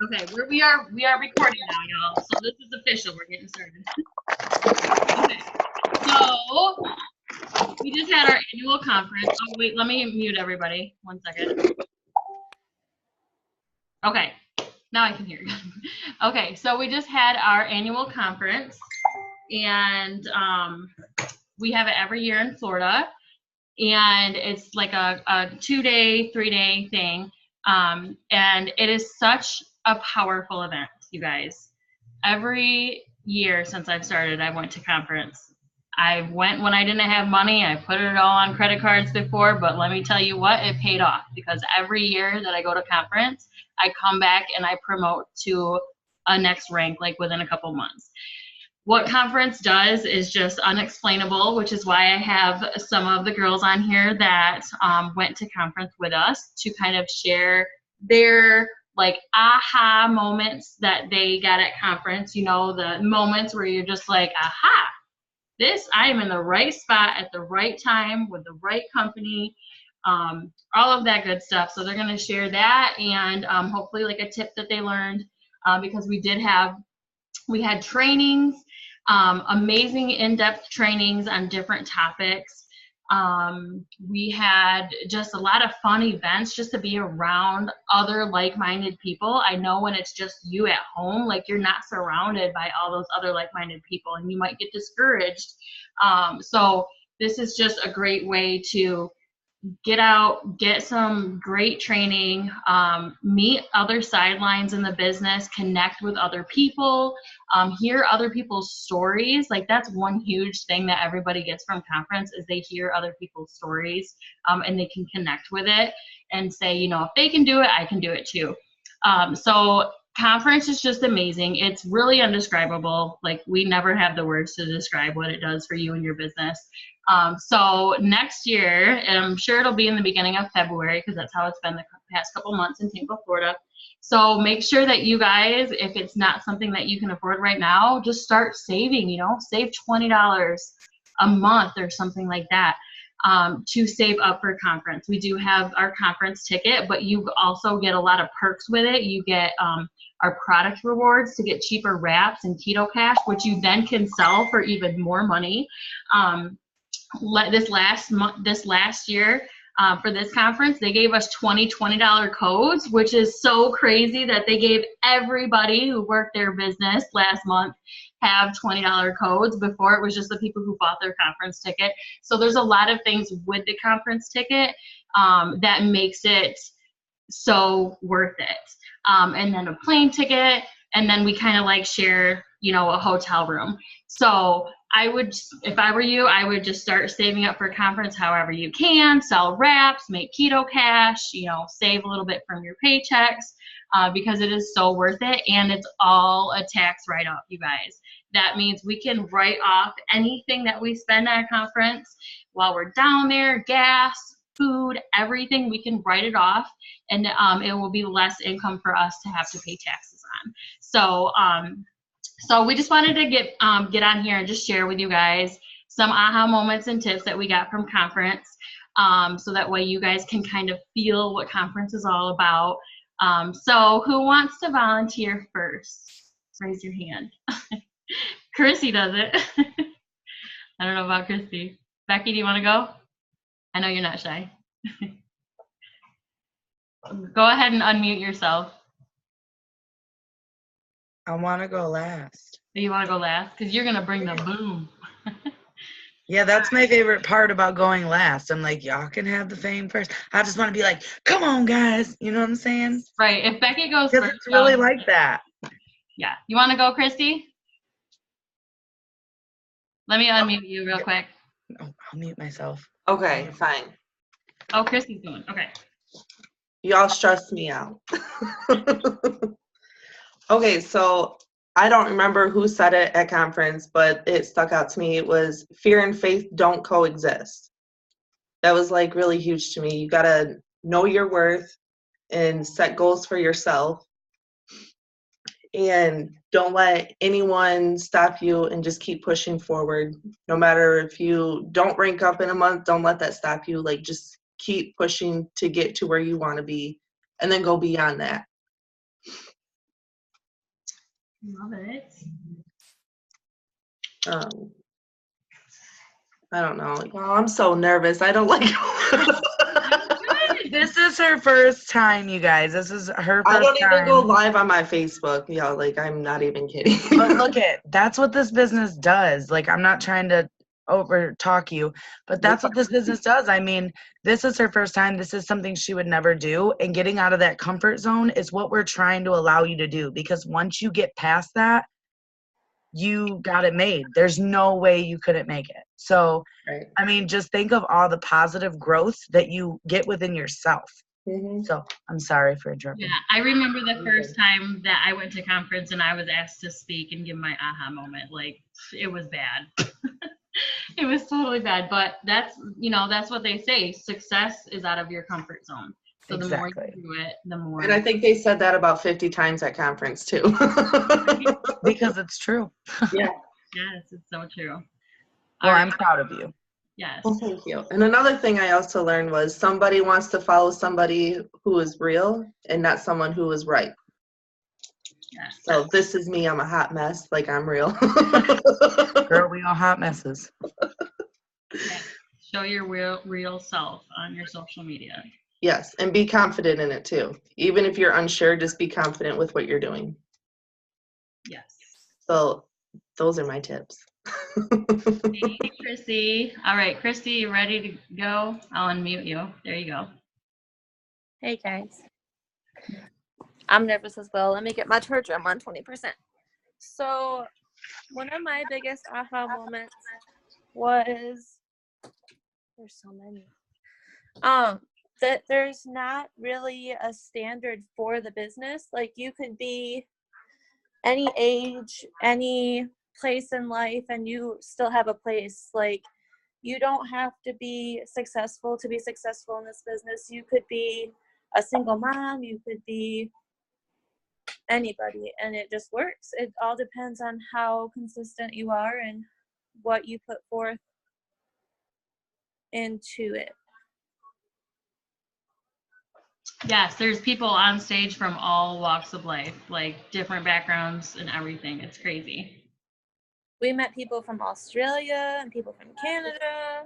Okay, we are recording now, y'all. So this is official. We're getting started. Okay. So we just had our annual conference. Oh wait, let me mute everybody. 1 second. Okay, now I can hear you. Okay, so we just had our annual conference, and we have it every year in Florida, and it's like a 2-day, 3-day thing, and it is such a powerful event, you guys. Every year since I've started, I went to conference. I went when I didn't have money. I put it all on credit cards before, but let me tell you what, it paid off, because every year that I go to conference, I come back and I promote to a next rank, like within a couple months. What conference does is just unexplainable, which is why I have some of the girls on here that went to conference with us to kind of share their like aha moments that they got at conference. You know, the moments where you're just like, aha, I am in the right spot at the right time with the right company, all of that good stuff. So they're going to share that, and hopefully like a tip that they learned, because we had trainings, amazing in-depth trainings on different topics. We had just a lot of fun events just to be around other like-minded people. I know when it's just you at home, like you're not surrounded by all those other like-minded people, and you might get discouraged. So this is just a great way to get out, get some great training, meet other sidelines in the business, connect with other people, hear other people's stories. Like that's one huge thing that everybody gets from conference is they hear other people's stories, and they can connect with it and say, you know, if they can do it, I can do it too. So conference is just amazing. It's really undescribable. Like we never have the words to describe what it does for you and your business. So next year, and I'm sure it'll be in the beginning of February, because that's how it's been the past couple months in Tampa, Florida. So make sure that you guys, if it's not something that you can afford right now, just start saving, you know, save $20 a month or something like that, to save up for conference. We do have our conference ticket, but you also get a lot of perks with it. You get our product rewards to get cheaper wraps and Keto Cash, which you then can sell for even more money. This last year, for this conference, they gave us $20 codes, which is so crazy that they gave everybody who worked their business last month have $20 codes. Before, it was just the people who bought their conference ticket. So there's a lot of things with the conference ticket that makes it so worth it. And then a plane ticket, and then we kind of like share, you know, a hotel room. So I would, if I were you, I would just start saving up for conference however you can, sell wraps, make Keto Cash, you know, save a little bit from your paychecks, because it is so worth it, and it's all a tax write-off, you guys. That means we can write off anything that we spend at a conference while we're down there, gas, food, everything, we can write it off, and it will be less income for us to have to pay taxes on. So we just wanted to get on here and just share with you guys some aha moments and tips that we got from conference, so that way you guys can kind of feel what conference is all about. So who wants to volunteer first? Raise your hand. Chrissy does it. I don't know about Chrissy. Becky, do you want to go? I know you're not shy. Go ahead and unmute yourself. I want to go last. You want to go last? Because you're going to bring the boom. Yeah, that's my favorite part about going last. I'm like, y'all can have the fame first. I just want to be like, come on, guys. You know what I'm saying? Right. If Becky goes first. It's really like that. Yeah. You want to go, Christy? Let me unmute you real quick. Oh, I'll mute myself. Okay, fine. Oh, Christy's going. Okay. Y'all stress me out. Okay, so I don't remember who said it at conference, but it stuck out to me. It was fear and faith don't coexist. That was like really huge to me. You gotta know your worth and set goals for yourself. And don't let anyone stop you, and just keep pushing forward. No matter if you don't rank up in a month, don't let that stop you. Like just keep pushing to get to where you want to be, and then go beyond that. Love it. I don't know. Oh, I'm so nervous. I don't like. This is her first time, you guys. This is her I first don't even go time. live on my Facebook. Yeah, like I'm not even kidding. But look that's what this business does. Like, I'm not trying to over talk you, but that's what this business does. I mean, this is her first time. This is something she would never do. And getting out of that comfort zone is what we're trying to allow you to do. Because once you get past that, you got it made. There's no way you couldn't make it. So, Right. I mean, just think of all the positive growth that you get within yourself. Mhm. So I'm sorry for interrupting. Yeah, I remember the first time that I went to conference and I was asked to speak and give my aha moment. Like, it was bad. It was totally bad. But that's, that's what they say. Success is out of your comfort zone. So the more Exactly. you do it, the more. And I think they said that about 50 times at conference too. Because it's true. Yeah. Yes, it's so true. Well, All I'm right. proud of you. Yes. Well, thank you. And another thing I also learned was somebody wants to follow somebody who is real and not someone who is right. Yes. So this is me. I'm a hot mess. Like I'm real. Girl, we all hot messes. Yes. Show your real self on your social media. Yes. And be confident in it too. Even if you're unsure, just be confident with what you're doing. Yes. So those are my tips. Thank you, Chrissy. All right, Christy, you ready to go? I'll unmute you. There you go. Hey guys. I'm nervous as well. Let me get my charger. I'm on 20%. So one of my biggest aha moments was there's so many. That there's not really a standard for the business. Like you could be any age, any place in life, and you still have a place. Like you don't have to be successful to be successful in this business. You could be a single mom, you could be anybody, and it just works. It all depends on how consistent you are and what you put forth into it. Yes, there's people on stage from all walks of life, like different backgrounds and everything. It's crazy. We met people from Australia and people from Canada.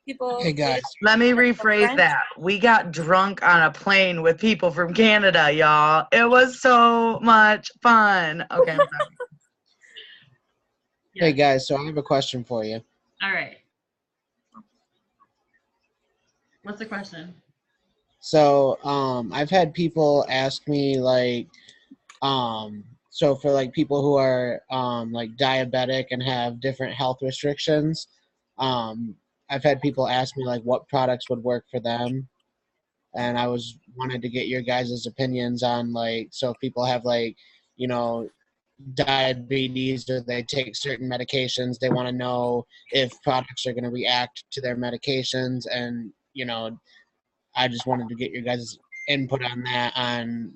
People. Hey guys, Let me rephrase that. We got drunk on a plane with people from Canada, y'all. It was so much fun. Okay, I'm sorry. hey guys. So I have a question for you. All right. What's the question? So I've had people ask me like, so for like people who are like diabetic and have different health restrictions, I've had people ask me like what products would work for them, and I wanted to get your guys' opinions on like, so if people have like, you know, diabetes or they take certain medications, they want to know if products are going to react to their medications, and you know, I just wanted to get your guys' input on that, on,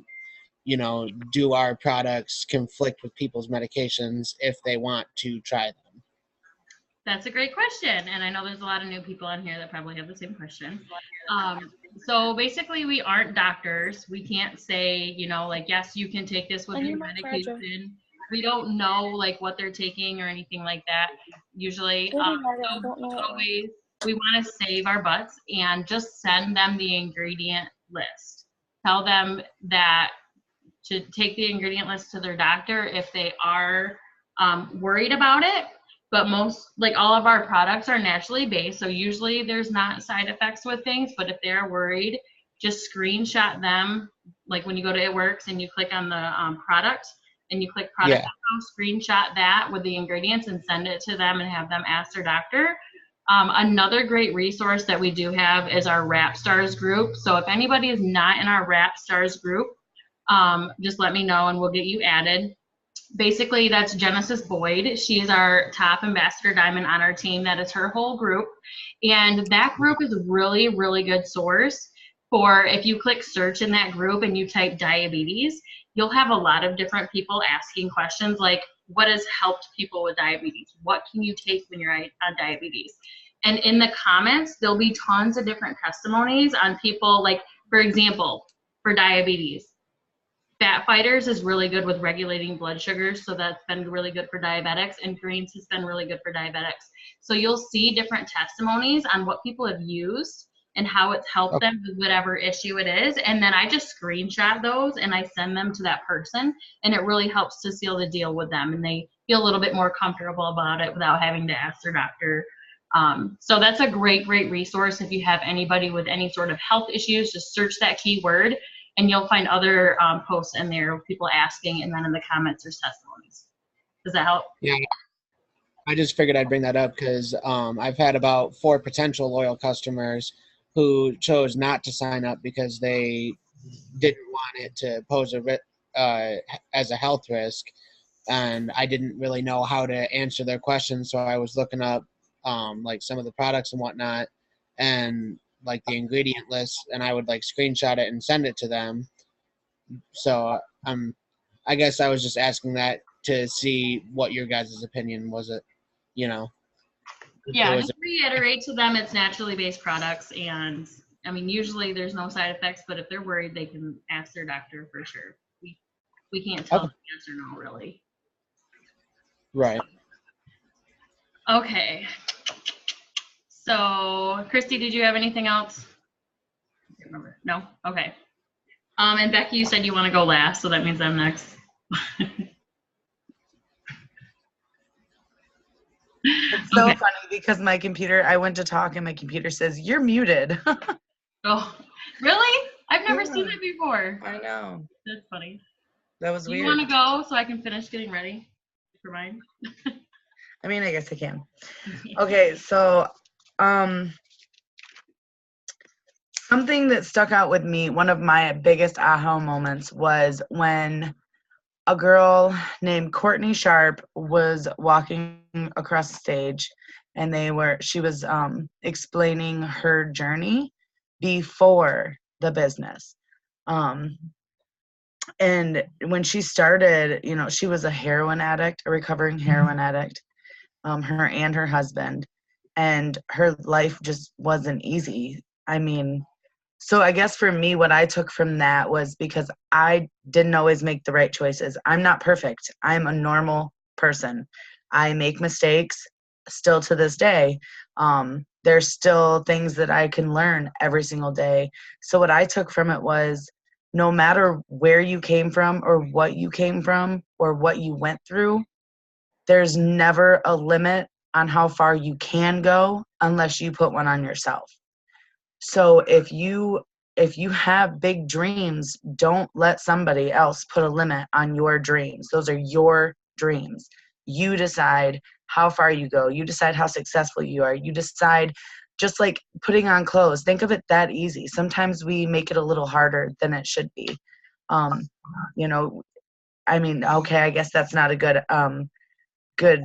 you know, do our products conflict with people's medications if they want to try them? That's a great question. And I know there's a lot of new people on here that probably have the same question. So basically, we aren't doctors. We can't say, like, yes, you can take this with your medication. We don't know, like, what they're taking or anything like that, usually. We want to save our butts and just send them the ingredient list. Tell them that to take the ingredient list to their doctor if they are worried about it. But all of our products are naturally based, so usually there's not side effects with things. But if they're worried, just screenshot them. Like when you go to It Works and you click on the product and you click product, screenshot that with the ingredients and send it to them and have them ask their doctor. Another great resource that we do have is our Rap Stars group. So if anybody is not in our Rap Stars group, just let me know and we'll get you added. Basically, that's Genesis Boyd. She is our top ambassador diamond on our team. That is her whole group. And that group is a really, really good source for if you click search in that group and you type diabetes, you'll have a lot of different people asking questions like, what has helped people with diabetes? What can you take when you're on diabetes? And in the comments, there'll be tons of different testimonies on people, like, for example, for diabetes. Fat Fighters is really good with regulating blood sugars, so that's been really good for diabetics, and greens has been really good for diabetics. So you'll see different testimonies on what people have used and how it's helped them with whatever issue it is. And then I just screenshot those and I send them to that person, and it really helps to seal the deal with them, and they feel a little bit more comfortable about it without having to ask their doctor. So that's a great resource. If you have anybody with any sort of health issues, just search that keyword and you'll find other posts in there of people asking, and then in the comments there's testimonies. Does that help? Yeah. I just figured I'd bring that up because I've had about 4 potential loyal customers who chose not to sign up because they didn't want it to pose as a health risk, and I didn't really know how to answer their questions, so I was looking up like some of the products and whatnot, and like the ingredient list, and I would like screenshot it and send it to them. So I guess I was just asking that to see what your guys' opinion was. It, you know. Yeah, just reiterate to them it's naturally based products, and I mean usually there's no side effects, but if they're worried they can ask their doctor for sure. We can't tell them yes or no really. Right. Okay. So Christy, did you have anything else? I can't remember. No? Okay. And Becky, you said you want to go last, so that means I'm next. It's so funny because my computer, I went to talk and my computer says, you're muted. Oh, really? I've never seen that before. I know. That's funny. That was Do weird. you want to go so I can finish getting ready for mine? I mean, I guess I can. Okay, so something that stuck out with me, one of my biggest aha moments was when a girl named Courtney Sharp was walking across the stage, and she was explaining her journey before the business. And when she started, you know, she was a heroin addict, a recovering heroin addict, her and her husband, and her life just wasn't easy. I mean, so I guess for me, what I took from that was because I didn't always make the right choices. I'm not perfect. I'm a normal person. I make mistakes still to this day. There's still things that I can learn every single day. So what I took from it was no matter where you came from or what you came from or what you went through, there's never a limit on how far you can go unless you put one on yourself. So if you have big dreams, don't let somebody else put a limit on your dreams. Those are your dreams. You decide how far you go. You decide how successful you are. You decide, just like putting on clothes. Think of it that easy. Sometimes we make it a little harder than it should be. You know, I mean, okay, I guess that's not a good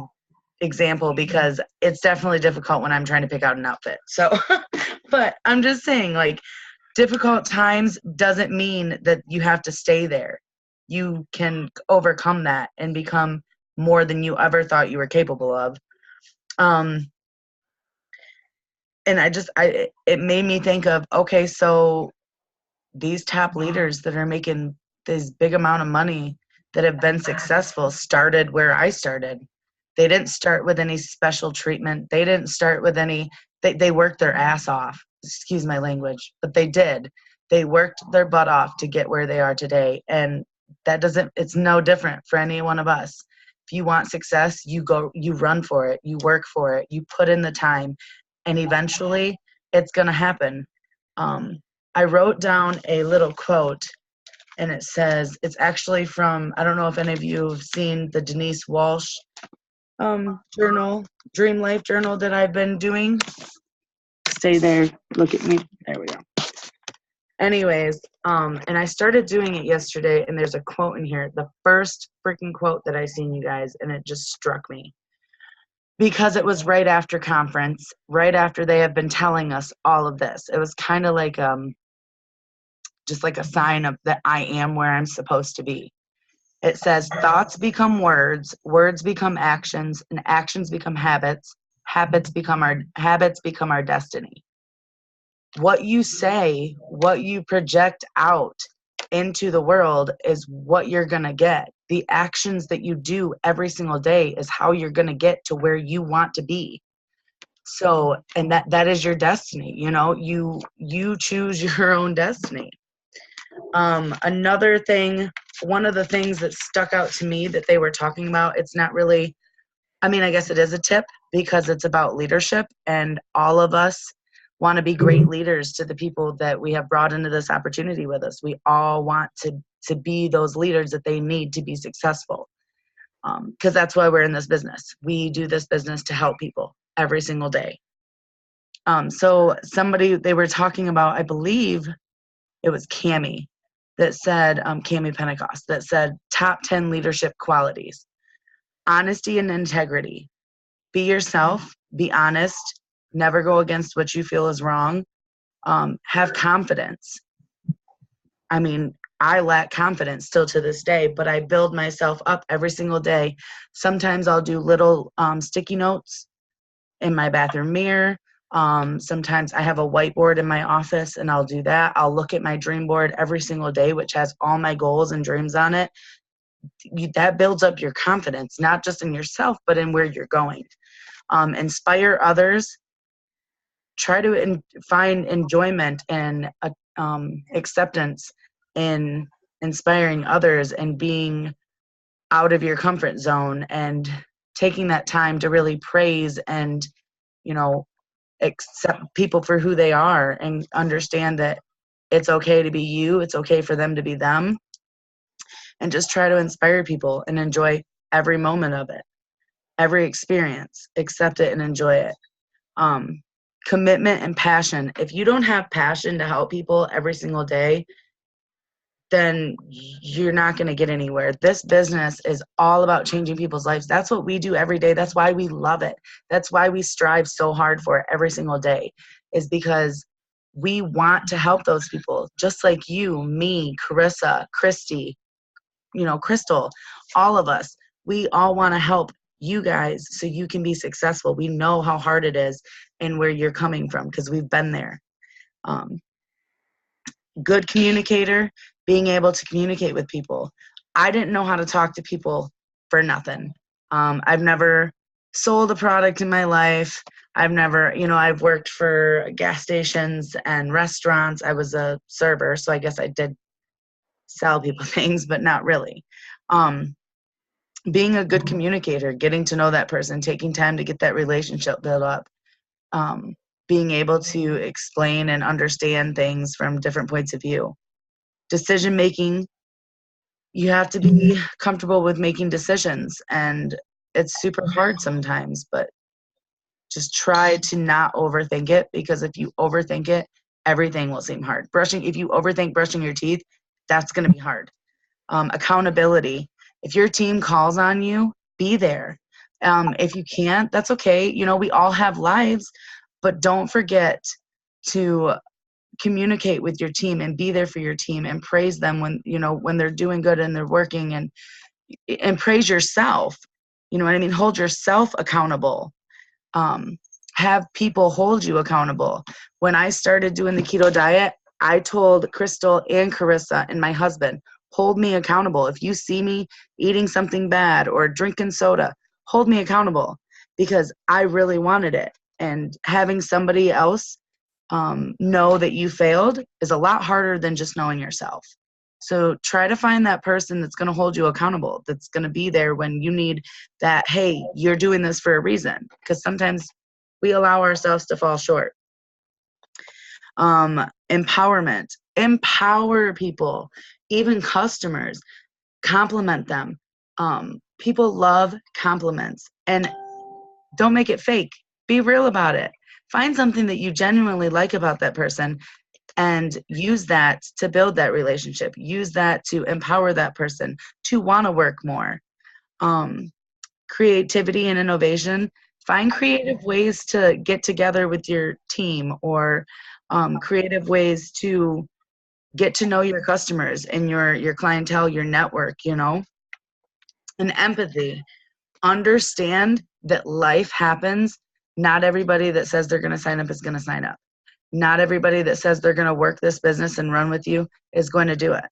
example because it's definitely difficult when I'm trying to pick out an outfit. So, but I'm just saying, like, difficult times doesn't mean that you have to stay there. You can overcome that and become more than you ever thought you were capable of. And it made me think of, okay, so these top leaders that are making this big amount of money that have been successful started where I started. They didn't start with any special treatment. They didn't start with they worked their ass off. Excuse my language, but they did. They worked their butt off to get where they are today. And it's no different for any one of us. If you want success, you run for it, you work for it, you put in the time, and eventually it's going to happen. I wrote down a little quote, and it says, it's actually from, I don't know if any of you have seen the Denise Walsh journal, Dream Life journal that I've been doing. Stay there, look at me. There we go. Anyways, and I started doing it yesterday, and there's a quote in here, the first freaking quote that I seen, you guys, and it just struck me. Because it was right after conference, right after they have been telling us all of this. It was kind of like just like a sign of that I am where I'm supposed to be. It says, thoughts become words, words become actions, and actions become habits, habits become our destiny. What you say, what you project out into the world is what you're going to get. The actions that you do every single day is how you're going to get to where you want to be. So, and that is your destiny. You know, you choose your own destiny. Another thing, one of the things that stuck out to me that they were talking about, it's not really, I mean, I guess it is a tip because it's about leadership, and all of us want to be great leaders to the people that we have brought into this opportunity with us. We all want to be those leaders that they need to be successful, because that's why we're in this business. We do this business to help people every single day. So somebody, they were talking about, I believe it was Cami that said, Cami Pentecost, that said top 10 leadership qualities: honesty and integrity. Be yourself, be honest, never go against what you feel is wrong. Have confidence. I mean, I lack confidence still to this day, but I build myself up every single day. Sometimes I'll do little sticky notes in my bathroom mirror. Sometimes I have a whiteboard in my office and I'll do that. I'll look at my dream board every single day, which has all my goals and dreams on it. That builds up your confidence, not just in yourself, but in where you're going. Inspire others. Try to find enjoyment and acceptance in inspiring others and being out of your comfort zone and taking that time to really praise and, you know, accept people for who they are and understand that it's okay to be you. It's okay for them to be them. And just try to inspire people and enjoy every moment of it, every experience, accept it and enjoy it. Commitment and passion. If you don't have passion to help people every single day, then you're not going to get anywhere. This business is all about changing people's lives. That's what we do every day. That's why we love it. That's why we strive so hard for it every single day, is because we want to help those people, just like you, me, Carissa, Christy, you know, Crystal, all of us. We all want to help you guys so you can be successful. We know how hard it is and where you're coming from because we've been there. Good communicator, being able to communicate with people. I didn't know how to talk to people for nothing. I've never sold a product in my life. I've never, you know, I've worked for gas stations and restaurants. I was a server, so I guess I did sell people things, but not really. Being a good communicator, getting to know that person, taking time to get that relationship built up, being able to explain and understand things from different points of view. Decision making, you have to be comfortable with making decisions, and it's super hard sometimes, but just try to not overthink it, because if you overthink it, everything will seem hard. If you overthink brushing your teeth, that's going to be hard. Accountability. If your team calls on you, be there. If you can't, that's okay. You know, we all have lives, but don't forget to communicate with your team and be there for your team and praise them when, you know, when they're doing good and they're working, and praise yourself. You know what I mean? Hold yourself accountable. Have people hold you accountable. When I started doing the keto diet, I told Crystal and Carissa and my husband, hold me accountable. If you see me eating something bad or drinking soda, hold me accountable, because I really wanted it. And having somebody else know that you failed is a lot harder than just knowing yourself. So try to find that person that's going to hold you accountable, that's going to be there when you need that, hey, you're doing this for a reason, because sometimes we allow ourselves to fall short. Empowerment. Empower people, even customers. Compliment them. People love compliments, and don't make it fake. Be real about it. Find something that you genuinely like about that person and use that to build that relationship. Use that to empower that person to want to work more. Creativity and innovation. Find creative ways to get together with your team, or creative ways to get to know your customers and your clientele, your network, you know. And empathy. Understand that life happens. Not everybody that says they're going to sign up is going to sign up. Not everybody that says they're going to work this business and run with you is going to do it.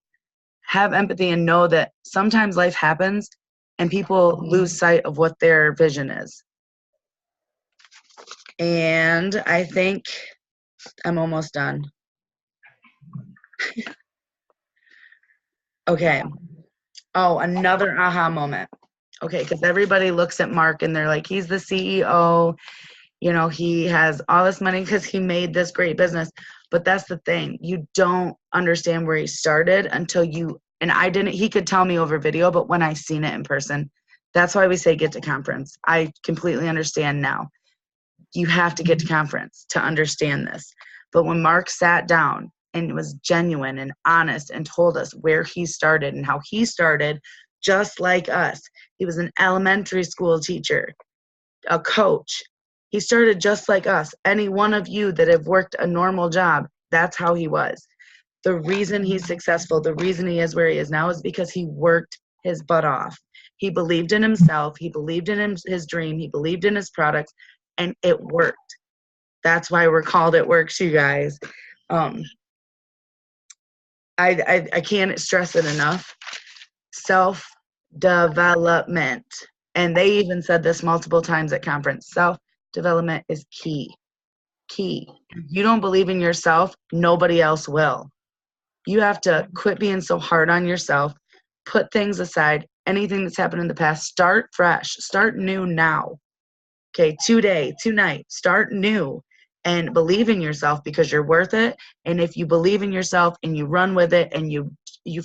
have empathy and know that sometimes life happens and people lose sight of what their vision is. And I think I'm almost done. Okay. Oh, another aha moment. Okay, because everybody looks at Mark and they're like, he's the CEO. You know, he has all this money because he made this great business. But that's the thing. You don't understand where he started until you, and I didn't, he could tell me over video, but when I seen it in person, that's why we say get to conference. I completely understand now. You have to get to conference to understand this. But when Mark sat down and was genuine and honest and told us where he started and how he started just like us. He was an elementary school teacher, a coach. He started just like us. Any one of you that have worked a normal job, that's how he was. The reason he's successful, the reason he is where he is now is because he worked his butt off. He believed in himself. He believed in his dream. He believed in his products, and it worked. That's why we're called It Works, you guys. I can't stress it enough. Self-development. And they even said this multiple times at conference. Self-development is key. Key. If you don't believe in yourself, nobody else will. You have to quit being so hard on yourself. Put things aside. Anything that's happened in the past. Start fresh. Start new now. Okay, tonight. Start new. And believe in yourself because you're worth it. And if you believe in yourself and you run with it and you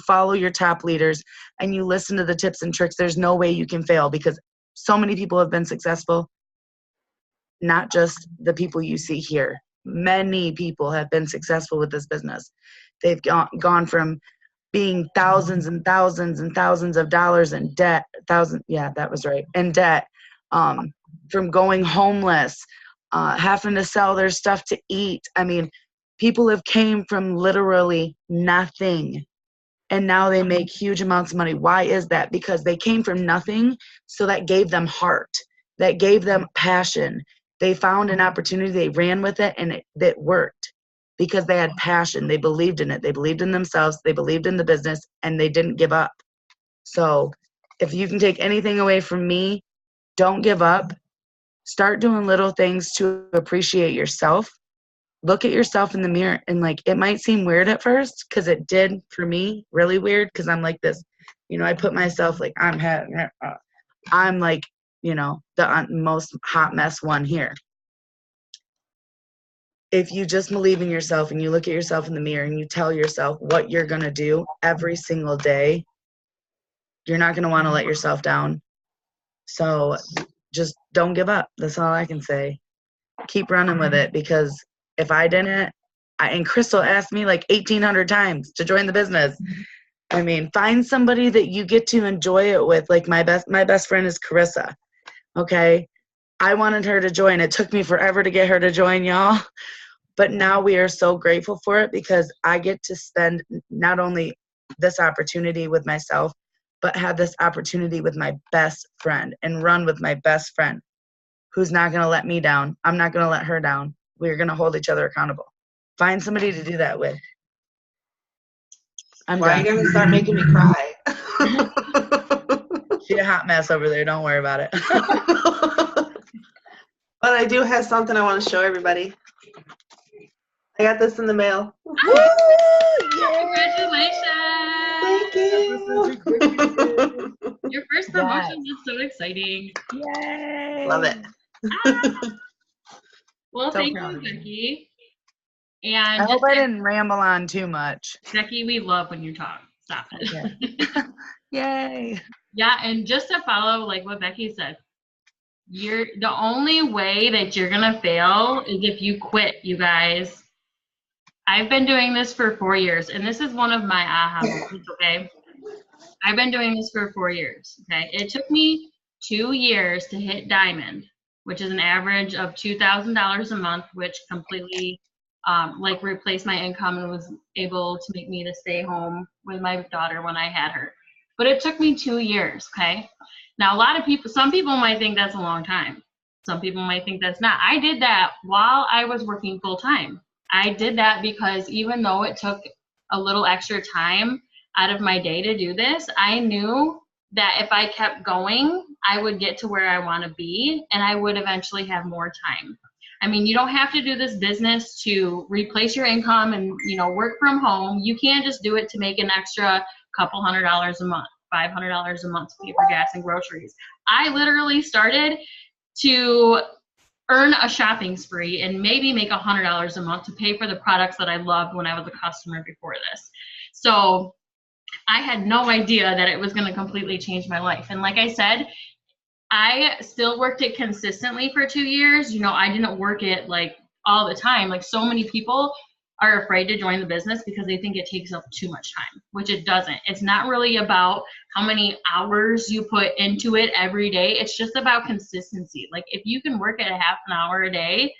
follow your top leaders and you listen to the tips and tricks, there's no way you can fail because so many people have been successful, not just the people you see here. Many people have been successful with this business. They've gone from being thousands and thousands and thousands of dollars in debt, in debt, from going homeless, having to sell their stuff to eat. I mean, people have came from literally nothing, and now they make huge amounts of money. Why is that? Because they came from nothing, so that gave them heart. That gave them passion. They found an opportunity, they ran with it, and it worked because they had passion. They believed in it. They believed in themselves. They believed in the business, and they didn't give up. So if you can take anything away from me, don't give up. Start doing little things to appreciate yourself. Look at yourself in the mirror, and like, it might seem weird at first because it did for me, really weird, because I'm like this, you know, I put myself like I'm like, you know, the most hot mess one here. If you just believe in yourself and you look at yourself in the mirror and you tell yourself what you're going to do every single day, you're not going to want to let yourself down. So just don't give up. That's all I can say. Keep running with it, because if I didn't, and Crystal asked me like 1,800 times to join the business. I mean, find somebody that you get to enjoy it with. Like my best friend is Carissa. Okay. I wanted her to join. It took me forever to get her to join, y'all. But now we are so grateful for it because I get to spend not only this opportunity with myself, but have this opportunity with my best friend and run with my best friend who's not going to let me down. I'm not going to let her down. We're going to hold each other accountable. Find somebody to do that with. Why are you going to start making me cry? She's a hot mess over there. Don't worry about it. But I do have something I want to show everybody. I got this in the mail. Woo! Congratulations! Thank you. Your first promotion is so exciting. Yay! Love it. Well, So thank proud you, of you. Becky. I And hope I didn't ramble on too much. Becky, we love when you talk. Stop it. Okay. Yay! Yeah, and just to follow like what Becky said, the only way that you're gonna fail is if you quit, you guys. I've been doing this for 4 years, and this is one of my aha moments, okay? I've been doing this for 4 years, okay? It took me 2 years to hit diamond, which is an average of $2,000 a month, which completely like replaced my income and was able to make me to stay home with my daughter when I had her. But it took me 2 years, okay? Now, some people might think that's a long time. Some people might think that's not. I did that while I was working full time. I did that because even though it took a little extra time, out of my day to do this, I knew that if I kept going, I would get to where I want to be and I would eventually have more time. I mean, you don't have to do this business to replace your income and, you know, work from home. You can't just do it to make an extra couple $100 a month, $500 a month to pay for gas and groceries. I literally started to earn a shopping spree and maybe make $100 a month to pay for the products that I loved when I was a customer before this. So I had no idea that it was going to completely change my life. And like I said, I still worked it consistently for 2 years. You know, I didn't work it like all the time. Like so many people are afraid to join the business because they think it takes up too much time, which it doesn't. It's not really about how many hours you put into it every day. It's just about consistency. Like if you can work at a half an hour a day,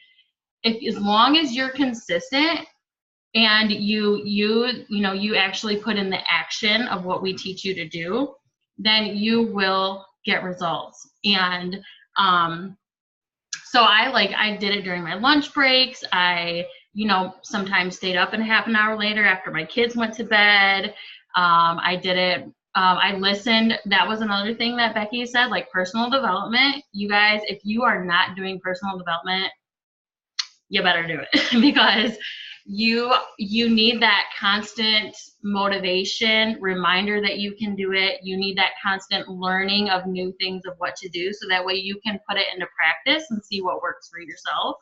as long as you're consistent and you actually put in the action of what we teach you to do, then you will get results. And so I did it during my lunch breaks. I, sometimes stayed up and half an hour later after my kids went to bed. I did it. I listened. That was another thing that Becky said, like personal development. You guys, if you are not doing personal development, you better do it because you need that constant motivation, reminder that you can do it. You need that constant learning of new things of what to do so that way you can put it into practice and see what works for yourself.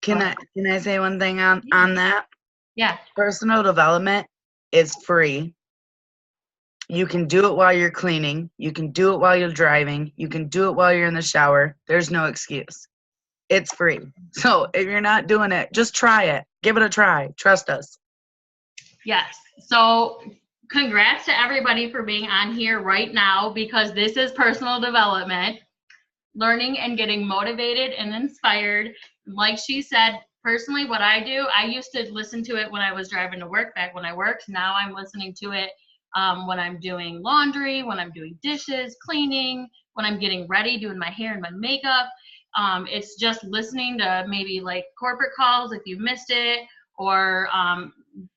Can I say one thing on that? Yeah. Personal development is free. You can do it while you're cleaning. You can do it while you're driving. You can do it while you're in the shower. There's no excuse. It's free. So if you're not doing it, just try it. Give it a try. Trust us. Yes. So congrats to everybody for being on here right now because this is personal development, learning and getting motivated and inspired. Like she said, personally, what I do, I used to listen to it when I was driving to work back when I worked. Now I'm listening to it when I'm doing laundry, when I'm doing dishes, cleaning, when I'm getting ready, doing my hair and my makeup. It's just listening to maybe like corporate calls if you missed it, or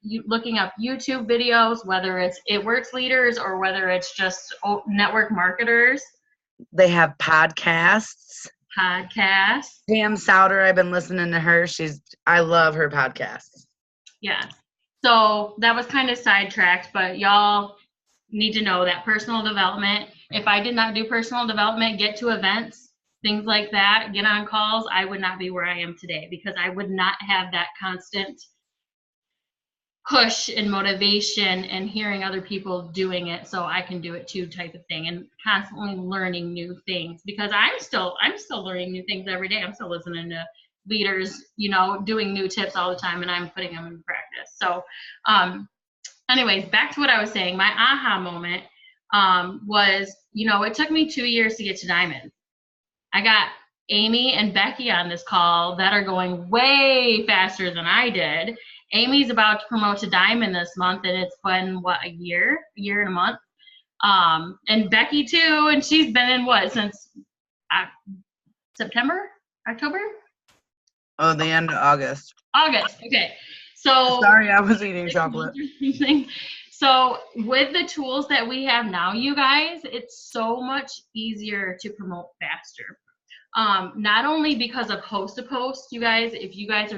looking up YouTube videos, whether it's It Works leaders or whether it's just network marketers. They have podcasts. Pam Souter, I've been listening to her. I love her podcasts. Yeah. So that was kind of sidetracked, but y'all need to know that personal development, if I did not do personal development, get to events, things like that, get on calls, I would not be where I am today because I would not have that constant push and motivation and hearing other people doing it so I can do it too type of thing, and constantly learning new things because I'm still learning new things every day. I'm still listening to leaders, doing new tips all the time, and I'm putting them in practice. So anyways, back to what I was saying. My aha moment was, it took me 2 years to get to Diamond. I got Amy and Becky on this call that are going way faster than I did. Amy's about to promote to Diamond this month, and it's been, a year and a month. And Becky too, and she's been in since September, October? Oh, the end of August. August, okay. So sorry, I was eating chocolate. So with the tools that we have now, you guys, it's so much easier to promote faster. Not only because of Host to Post, you guys, if you guys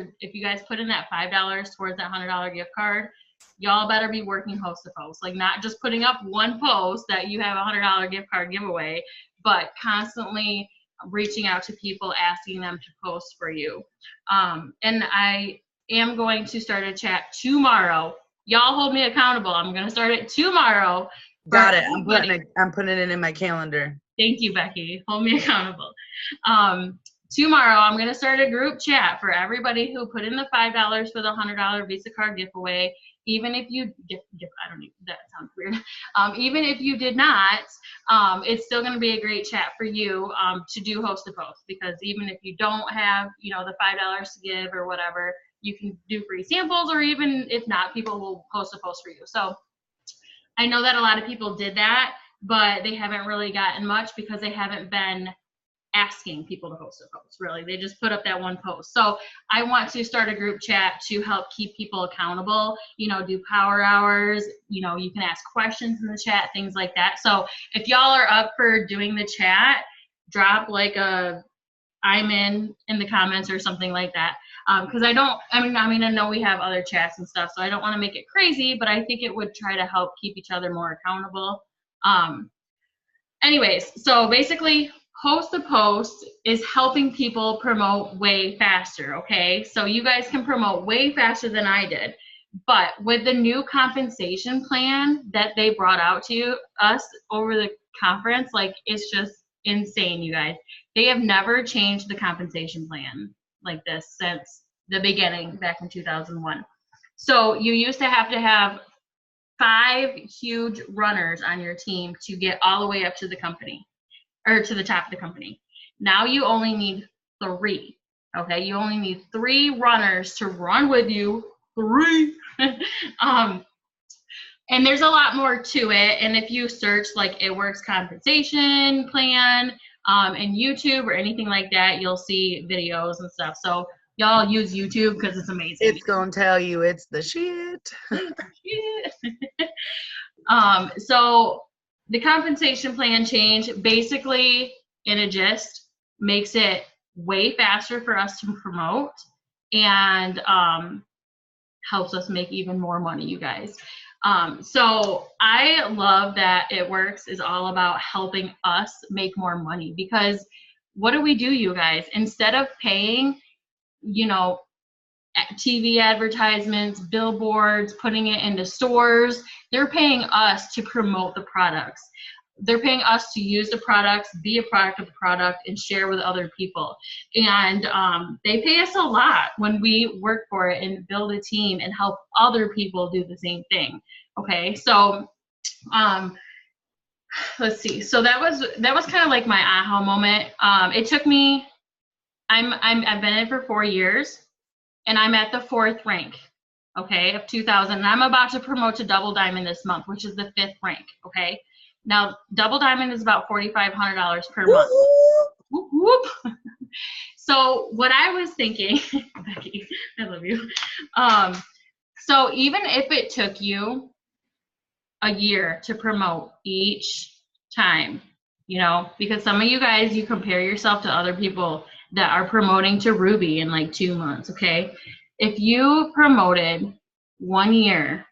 put in that $5 towards that $100 gift card, y'all better be working Host to Post. Like not just putting up one post that you have a $100 gift card giveaway, but constantly reaching out to people, asking them to post for you. And I am going to start a chat tomorrow. Y'all hold me accountable. I'm going to start it tomorrow. Got it. I'm putting it in my calendar. Thank you, Becky. Hold me accountable. Tomorrow, I'm going to start a group chat for everybody who put in the $5 for the $100 Visa card giveaway. Even if you I don't know, that sounds weird. Even if you did not, it's still going to be a great chat for you to do Host to Post, because even if you don't have, the $5 to give or whatever, you can do free samples, or even if not, people will Host to Post for you. So I know that a lot of people did that, but they haven't really gotten much because they haven't been asking people to host a post, really. They just put up that one post. So I want to start a group chat to help keep people accountable, you know, do power hours, you know, you can ask questions in the chat, things like that. So if y'all are up for doing the chat, drop like a I'm in the comments or something like that. Because I know we have other chats and stuff, so I don't want to make it crazy, but I think it would try to help keep each other more accountable. Anyways, so basically, host a post is helping people promote way faster, okay? So you guys can promote way faster than I did. But with the new compensation plan that they brought out to us over the conference, like, it's just insane, you guys. They have never changed the compensation plan like this since the beginning back in 2001. So you used to have 5 huge runners on your team to get all the way up to the company, or to the top of the company. Now you only need 3. Okay, you only need 3 runners to run with you. 3. And there's a lot more to it. And if you search like It Works compensation plan in YouTube or anything like that, you'll see videos and stuff. So y'all use YouTube because it's amazing. It's gonna tell you it's the shit. So the compensation plan change, basically, in a gist, makes it way faster for us to promote and helps us make even more money, you guys. So I love that It Works is all about helping us make more money, because what do we do, you guys? Instead of paying, you know, TV advertisements, billboards, putting it into stores, they're paying us to promote the products. They're paying us to use the products, be a product of the product, and share with other people. And they pay us a lot when we work for it and build a team and help other people do the same thing. Okay, so let's see. So that was kind of like my aha moment. It took me. I've been in it for 4 years, and I'm at the 4th rank. Okay, of 2,000. And I'm about to promote to Double Diamond this month, which is the 5th rank. Okay. Now, Double Diamond is about $4,500 per month. Whoop, whoop. So what I was thinking, Becky, I love you. So even if it took you a year to promote each time, you know, because some of you guys, you compare yourself to other people that are promoting to Ruby in like 2 months, okay? If you promoted 1 year,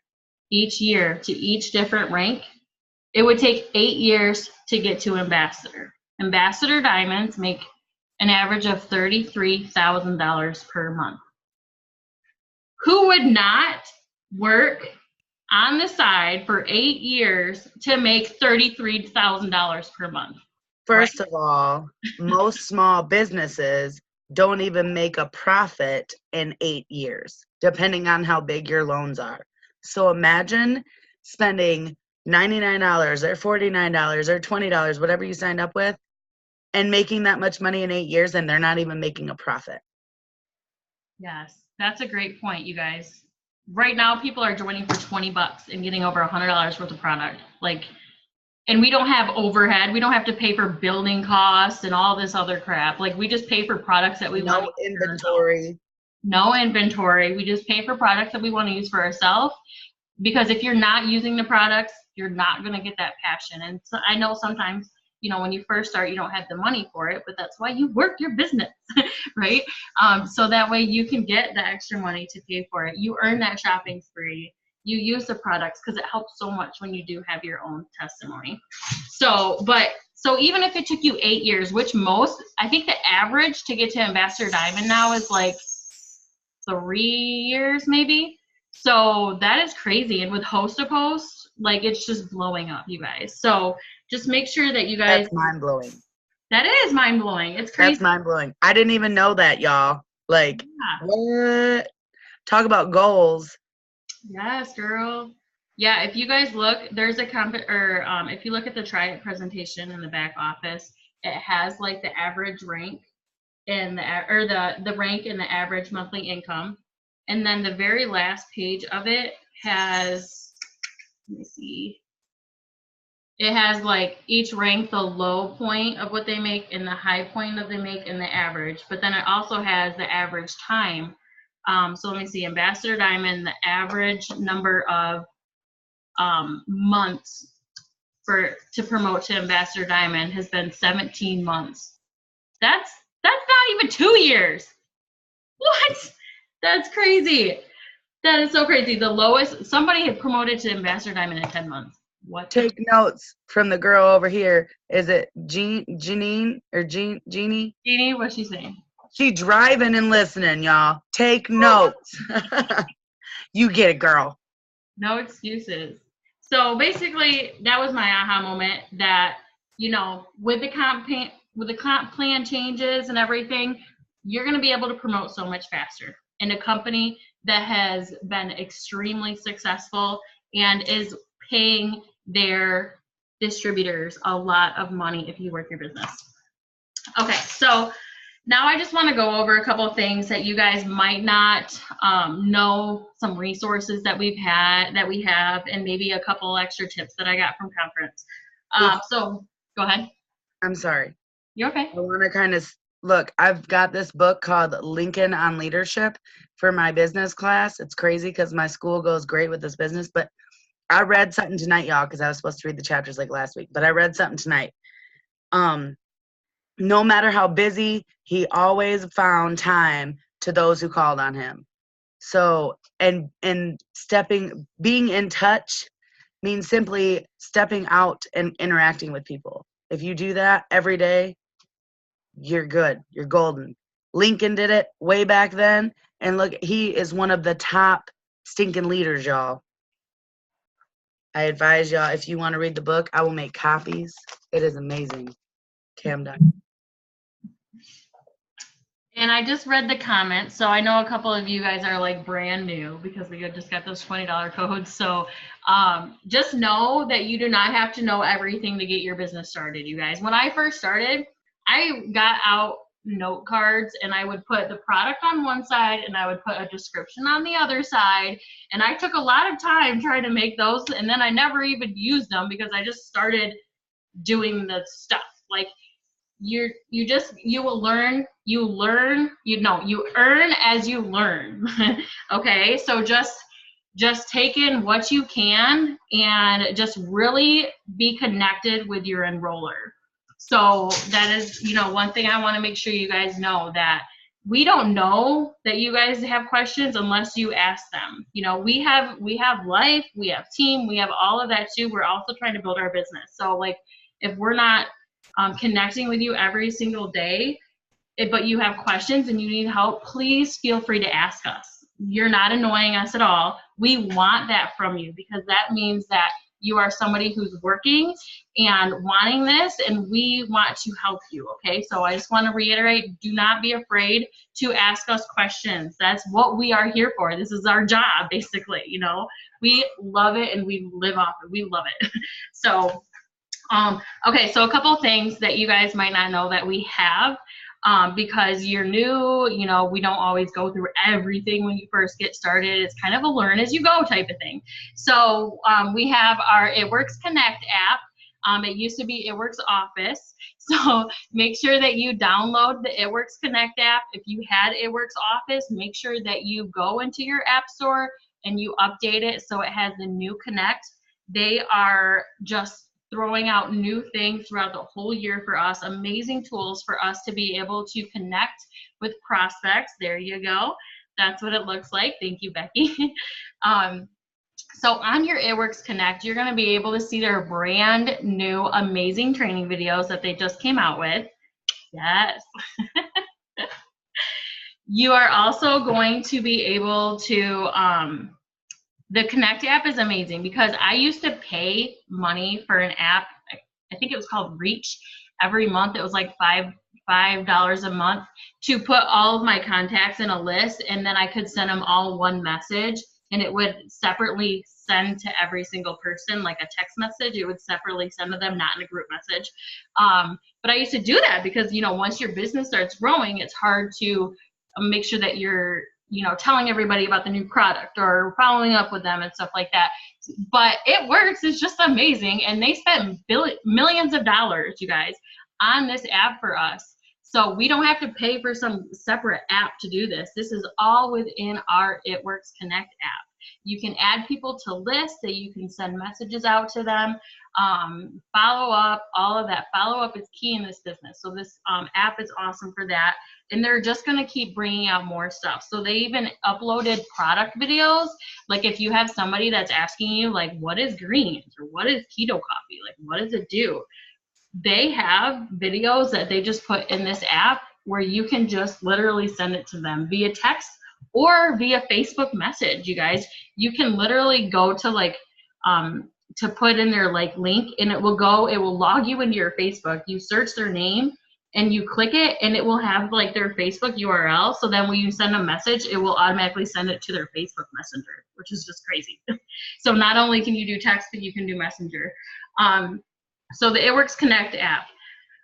each year to each different rank, it would take 8 years to get to ambassador. Ambassador diamonds make an average of $33,000 per month. Who would not work on the side for 8 years to make $33,000 per month? First of all, most small businesses don't even make a profit in 8 years, depending on how big your loans are. So imagine spending $99 or $49 or $20, whatever you signed up with, and making that much money in 8 years, and they're not even making a profit. Yes, that's a great point, you guys. Right now, people are joining for $20 and getting over $100 worth of product. Like, and we don't have overhead. We don't have to pay for building costs and all this other crap. Like, we just pay for products that we want to use for ourselves. No inventory. We just pay for products that we want to use for ourselves. Because if you're not using the products, you're not going to get that passion. And so I know sometimes, you know, when you first start, you don't have the money for it, but that's why you work your business, right? So that way you can get the extra money to pay for it. You earn that shopping spree. You use the products because it helps so much when you do have your own testimony. So even if it took you 8 years, which I think the average to get to Ambassador Diamond now is like 3 years maybe. So that is crazy. And with Host a Post, like, it's just blowing up, you guys. So just make sure that you guys. That's mind-blowing. That is mind-blowing. It's crazy. That's mind-blowing. I didn't even know that, y'all. Like, Yeah. What? Talk about goals. Yes, girl. Yeah, if you guys look, there's a if you look at the Try It presentation in the back office, it has like the average rank and the rank and the average monthly income. And then the very last page of it has, let me see, It has like each rank the low point of what they make and the high point of they make and the average. But then it also has the average time. So let me see, Ambassador Diamond, the average number of months to promote to Ambassador Diamond has been 17 months. That's not even 2 years. What? That's crazy. That is so crazy. The lowest, somebody had promoted to Ambassador Diamond in 10 months. What? Take notes from the girl over here. Is it Jeanine or Jeannie? Jeannie, what's she saying? She driving and listening, y'all. Take notes. You get it, girl. No excuses. So basically, that was my aha moment that, you know, with the comp plan changes and everything, you're going to be able to promote so much faster. And a company that has been extremely successful and is paying their distributors a lot of money if you work your business. Okay, so now I just want to go over a couple of things that you guys might not know, some resources that we have, and maybe a couple extra tips that I got from conference. So go ahead. I'm sorry. You okay? I want to kind of look. I've got this book called Lincoln on Leadership for my business class. It's crazy because my school goes great with this business, but I read something tonight, y'all, because I was supposed to read the chapters like last week, but I read something tonight. No matter how busy, he always found time to those who called on him. So, and being in touch means simply stepping out and interacting with people. If you do that every day, you're good. You're golden. Lincoln did it way back then. And look, he is one of the top stinking leaders, y'all. I advise y'all, if you want to read the book, I will make copies. It is amazing. Okay, I'm done. And I just read the comments, so I know a couple of you guys are like brand new because we just got those $20 codes. So just know that you do not have to know everything to get your business started, you guys. When I first started, I got out note cards and I would put the product on one side and I would put a description on the other side. And I took a lot of time trying to make those, and then I never even used them because I just started doing the stuff. Like, you earn as you learn. Okay, so just take in what you can and just really be connected with your enroller. So that is, you know, one thing I want to make sure you guys know, that we don't know that you guys have questions unless you ask them. You know, we have life, we have team, we have all of that too. We're also trying to build our business. So like, if we're not connecting with you every single day, but you have questions and you need help, please feel free to ask us. You're not annoying us at all. We want that from you because that means that you are somebody who's working and wanting this, and we want to help you, okay? So I just want to reiterate, do not be afraid to ask us questions. That's what we are here for. This is our job, basically, you know? We love it and we live off it. We love it. So, okay, so a couple of things that you guys might not know that we have. Because you're new, you know, we don't always go through everything when you first get started. It's kind of a learn as you go type of thing. So we have our It Works Connect app. It used to be It Works Office. So make sure that you download the It Works Connect app. If you had It Works Office, make sure that you go into your app store and you update it so it has the new Connect. They are just throwing out new things throughout the whole year for us, amazing tools for us to be able to connect with prospects. There you go. That's what it looks like. Thank you, Becky. So on your It Works Connect, you're going to be able to see their brand new amazing training videos that they just came out with. Yes. You are also going to be able to the Connect app is amazing because I used to pay money for an app. I think it was called Reach. Every month it was like $5 a month to put all of my contacts in a list, and then I could send them all one message, and it would separately send to every single person, like a text message. It would separately send to them, not in a group message. But I used to do that because, you know, once your business starts growing, it's hard to make sure that you're you know, telling everybody about the new product or following up with them and stuff like that. But it works. It's just amazing. And they spent millions of dollars, you guys, on this app for us. So we don't have to pay for some separate app to do this. This is all within our It Works Connect app. You can add people to lists, that you can send messages out to them, follow up, all of that. Follow up is key in this business. So this app is awesome for that. And they're just going to keep bringing out more stuff. So they even uploaded product videos. Like if you have somebody that's asking you, like, what is greens or what is keto coffee? Like, what does it do? They have videos that they just put in this app where you can just literally send it to them via text or via Facebook message, you guys. You can literally go to like, to put in their like link, and it will log you into your Facebook. You search their name and you click it, and it will have like their Facebook URL. So then when you send a message, it will automatically send it to their Facebook Messenger, which is just crazy. So not only can you do text, but you can do Messenger. So the It Works Connect app.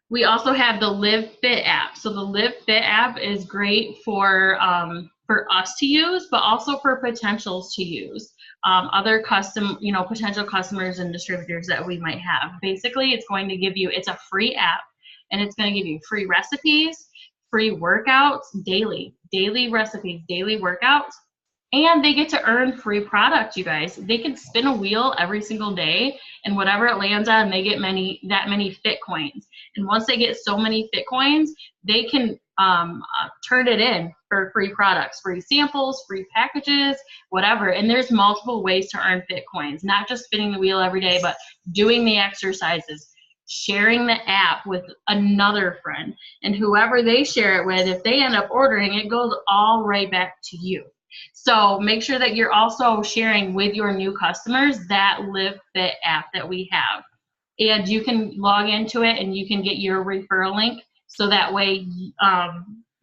We also have the Live Fit app. So the Live Fit app is great for us to use, but also for potentials to use. Other potential customers and distributors that we might have. Basically, it's going to give you, it's a free app, and it's going to give you free recipes, free workouts, daily recipes, daily workouts, and they get to earn free product, you guys. They can spin a wheel every single day, and whatever it lands on, they get that many Fit coins. And once they get so many Fit coins, they can turn it in for free products, free samples, free packages, whatever. And there's multiple ways to earn Fit coins, not just spinning the wheel every day, but doing the exercises, sharing the app with another friend, and whoever they share it with, if they end up ordering, it goes all right back to you. So make sure that you're also sharing with your new customers that Live Fit app that we have. And you can log into it and you can get your referral link. So that way,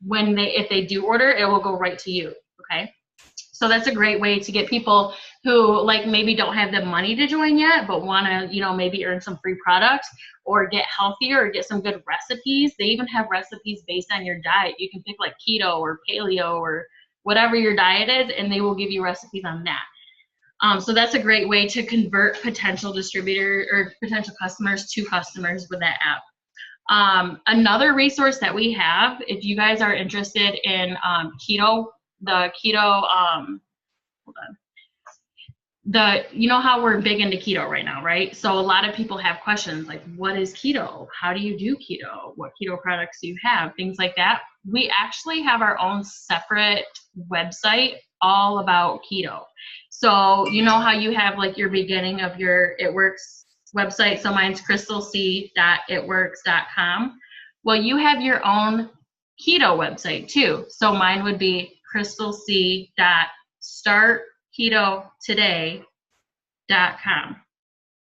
if they do order, it will go right to you, okay? So that's a great way to get people who like maybe don't have the money to join yet, but want to, maybe earn some free products or get healthier or get some good recipes. They even have recipes based on your diet. You can pick like keto or paleo or whatever your diet is, and they will give you recipes on that. So that's a great way to convert potential distributor or potential customers to customers with that app. Another resource that we have, if you guys are interested in keto, you know how we're big into keto right now, right? So a lot of people have questions like, what is keto? How do you do keto? What keto products do you have? Things like that. We actually have our own separate website all about keto. So you know how you have like your beginning of your It Works website. So mine's crystalc.itworks.com. Well, you have your own keto website too. So mine would be crystalc.startketotoday.com.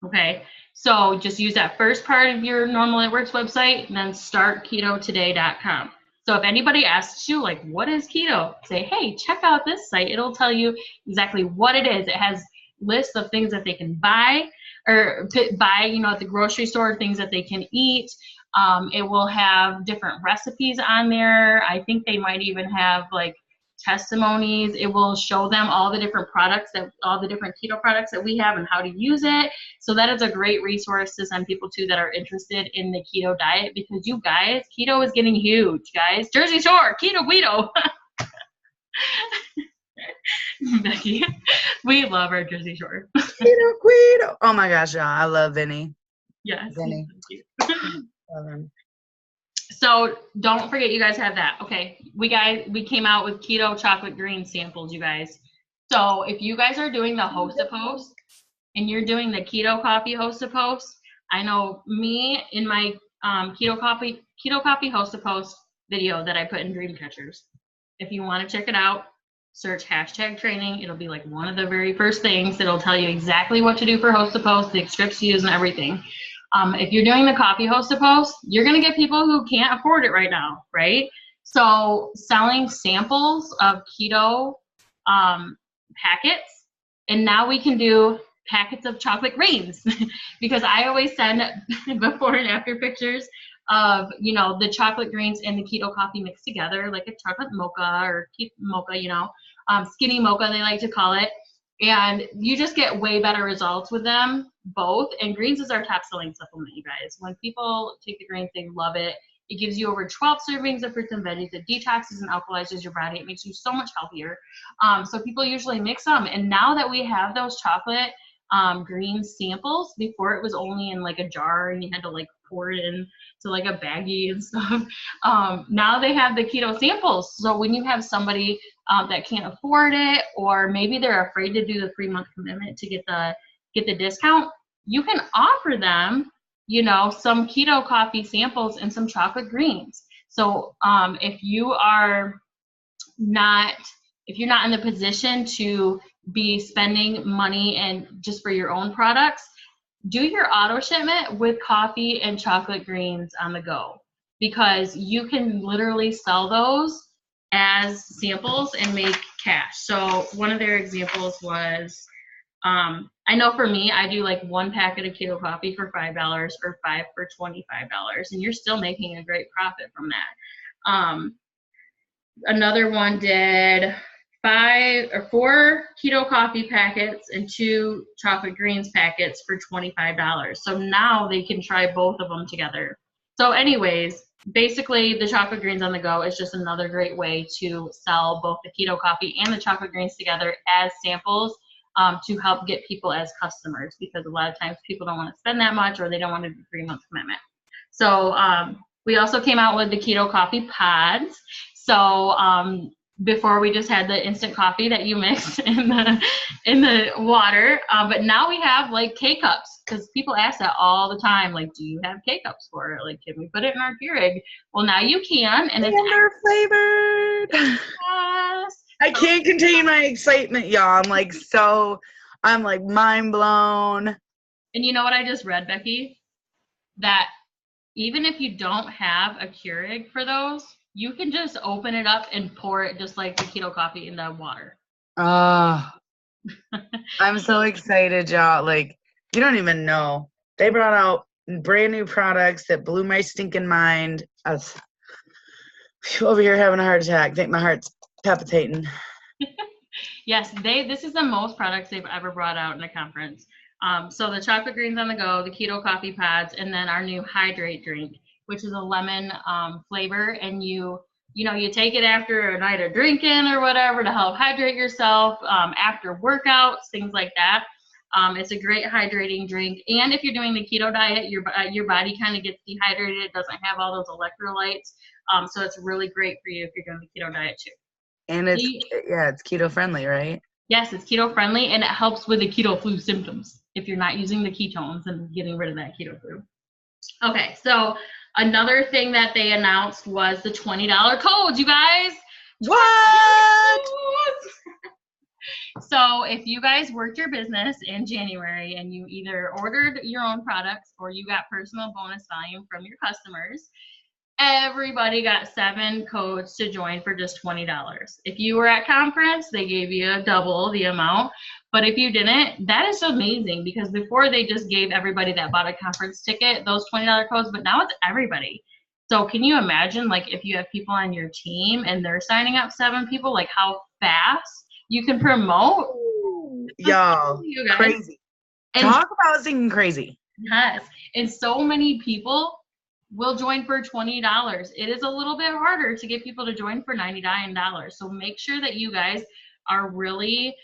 Okay. So just use that first part of your normal It Works website and then startketotoday.com. So if anybody asks you, like, what is keto? Say, hey, check out this site. It'll tell you exactly what it is. It has lists of things that they can buy or buy, at the grocery store, things that they can eat. It will have different recipes on there. I think they might even have like testimonies. It will show them all the different all the different keto products that we have and how to use it. So that is a great resource to send people to that are interested in the keto diet, because you guys, keto is getting huge, guys. Jersey Shore, keto guido. Becky, we love our Jersey Shore. Guido. Oh my gosh, y'all, I love Vinny. Yes. Vinny. Love him. So don't forget, you guys have that. Okay, we came out with keto chocolate green samples, you guys. So if you guys are doing the host to post and you're doing the keto coffee host to post, I know me in my keto coffee host to post video that I put in Dreamcatchers. If you want to check it out, search #training. It'll be like one of the very first things. It'll tell you exactly what to do for host to post, the scripts to use, and everything. If you're doing the coffee host to post, you're going to get people who can't afford it right now, right? So selling samples of keto packets, and now we can do packets of chocolate greens because I always send before and after pictures of, the chocolate greens and the keto coffee mixed together, like a chocolate mocha or mocha, skinny mocha, they like to call it. And you just get way better results with them both. And greens is our top selling supplement, you guys. When people take the greens, they love it. It gives you over 12 servings of fruits and veggies. It detoxes and alkalizes your body. It makes you so much healthier. So people usually mix them. And now that we have those chocolate green samples, before it was only in like a jar and you had to like pour it in to like a baggie and stuff. Now they have the keto samples. So when you have somebody that can't afford it, or maybe they're afraid to do the 3-month commitment to get the discount, you can offer them, you know, some keto coffee samples and some chocolate greens. So if you're not in the position to be spending money and just for your own products, do your auto shipment with coffee and chocolate greens on the go, because you can literally sell those as samples and make cash. So one of their examples was, I know for me, I do like 1 packet of keto coffee for $5 or 5 for $25, and you're still making a great profit from that. Another one did 5 or 4 keto coffee packets and 2 chocolate greens packets for $25. So now they can try both of them together. So anyways, basically the chocolate greens on the go is just another great way to sell both the keto coffee and the chocolate greens together as samples, to help get people as customers, because a lot of times people don't want to spend that much, or they don't want to do 3-month commitment. So we also came out with the keto coffee pods. So before we just had the instant coffee that you mix in the water, but now we have like K-cups, because people ask that all the time, like, do you have K-cups for it? Like, can we put it in our Keurig? Well, now you can, and it's they're flavored. yes. I can't contain my excitement, y'all. I'm like mind blown. And you know what I just read, Becky? That even if you don't have a Keurig for those, you can just open it up and pour it just like the keto coffee in the water. I'm so excited, y'all. Like, you don't even know. They brought out brand new products that blew my stinking mind. I was over here having a heart attack. I think my heart's palpitating. Yes, this is the most products they've ever brought out in a conference. So the chocolate greens on the go, the keto coffee pods, and then our new hydrate drink, which is a lemon flavor, and you take it after a night of drinking or whatever to help hydrate yourself, after workouts, things like that. It's a great hydrating drink, and if you're doing the keto diet, your body kind of gets dehydrated. It doesn't have all those electrolytes, so it's really great for you if you're doing the keto diet too. And it's keto friendly, right? Yes, it's keto friendly, and it helps with the keto flu symptoms if you're not using the ketones and getting rid of that keto flu. Okay, so another thing that they announced was the $20 codes, you guys. What? So if you guys worked your business in January and you either ordered your own products or you got personal bonus volume from your customers, everybody got 7 codes to join for just $20. If you were at conference, they gave you double the amount. But if you didn't, that is amazing, because before they just gave everybody that bought a conference ticket those $20 codes, but now it's everybody. So can you imagine, like, if you have people on your team and they're signing up 7 people, like how fast you can promote? Y'all, crazy. And talk about thinking crazy. Yes, and so many people will join for $20. It is a little bit harder to get people to join for $99. So make sure that you guys are really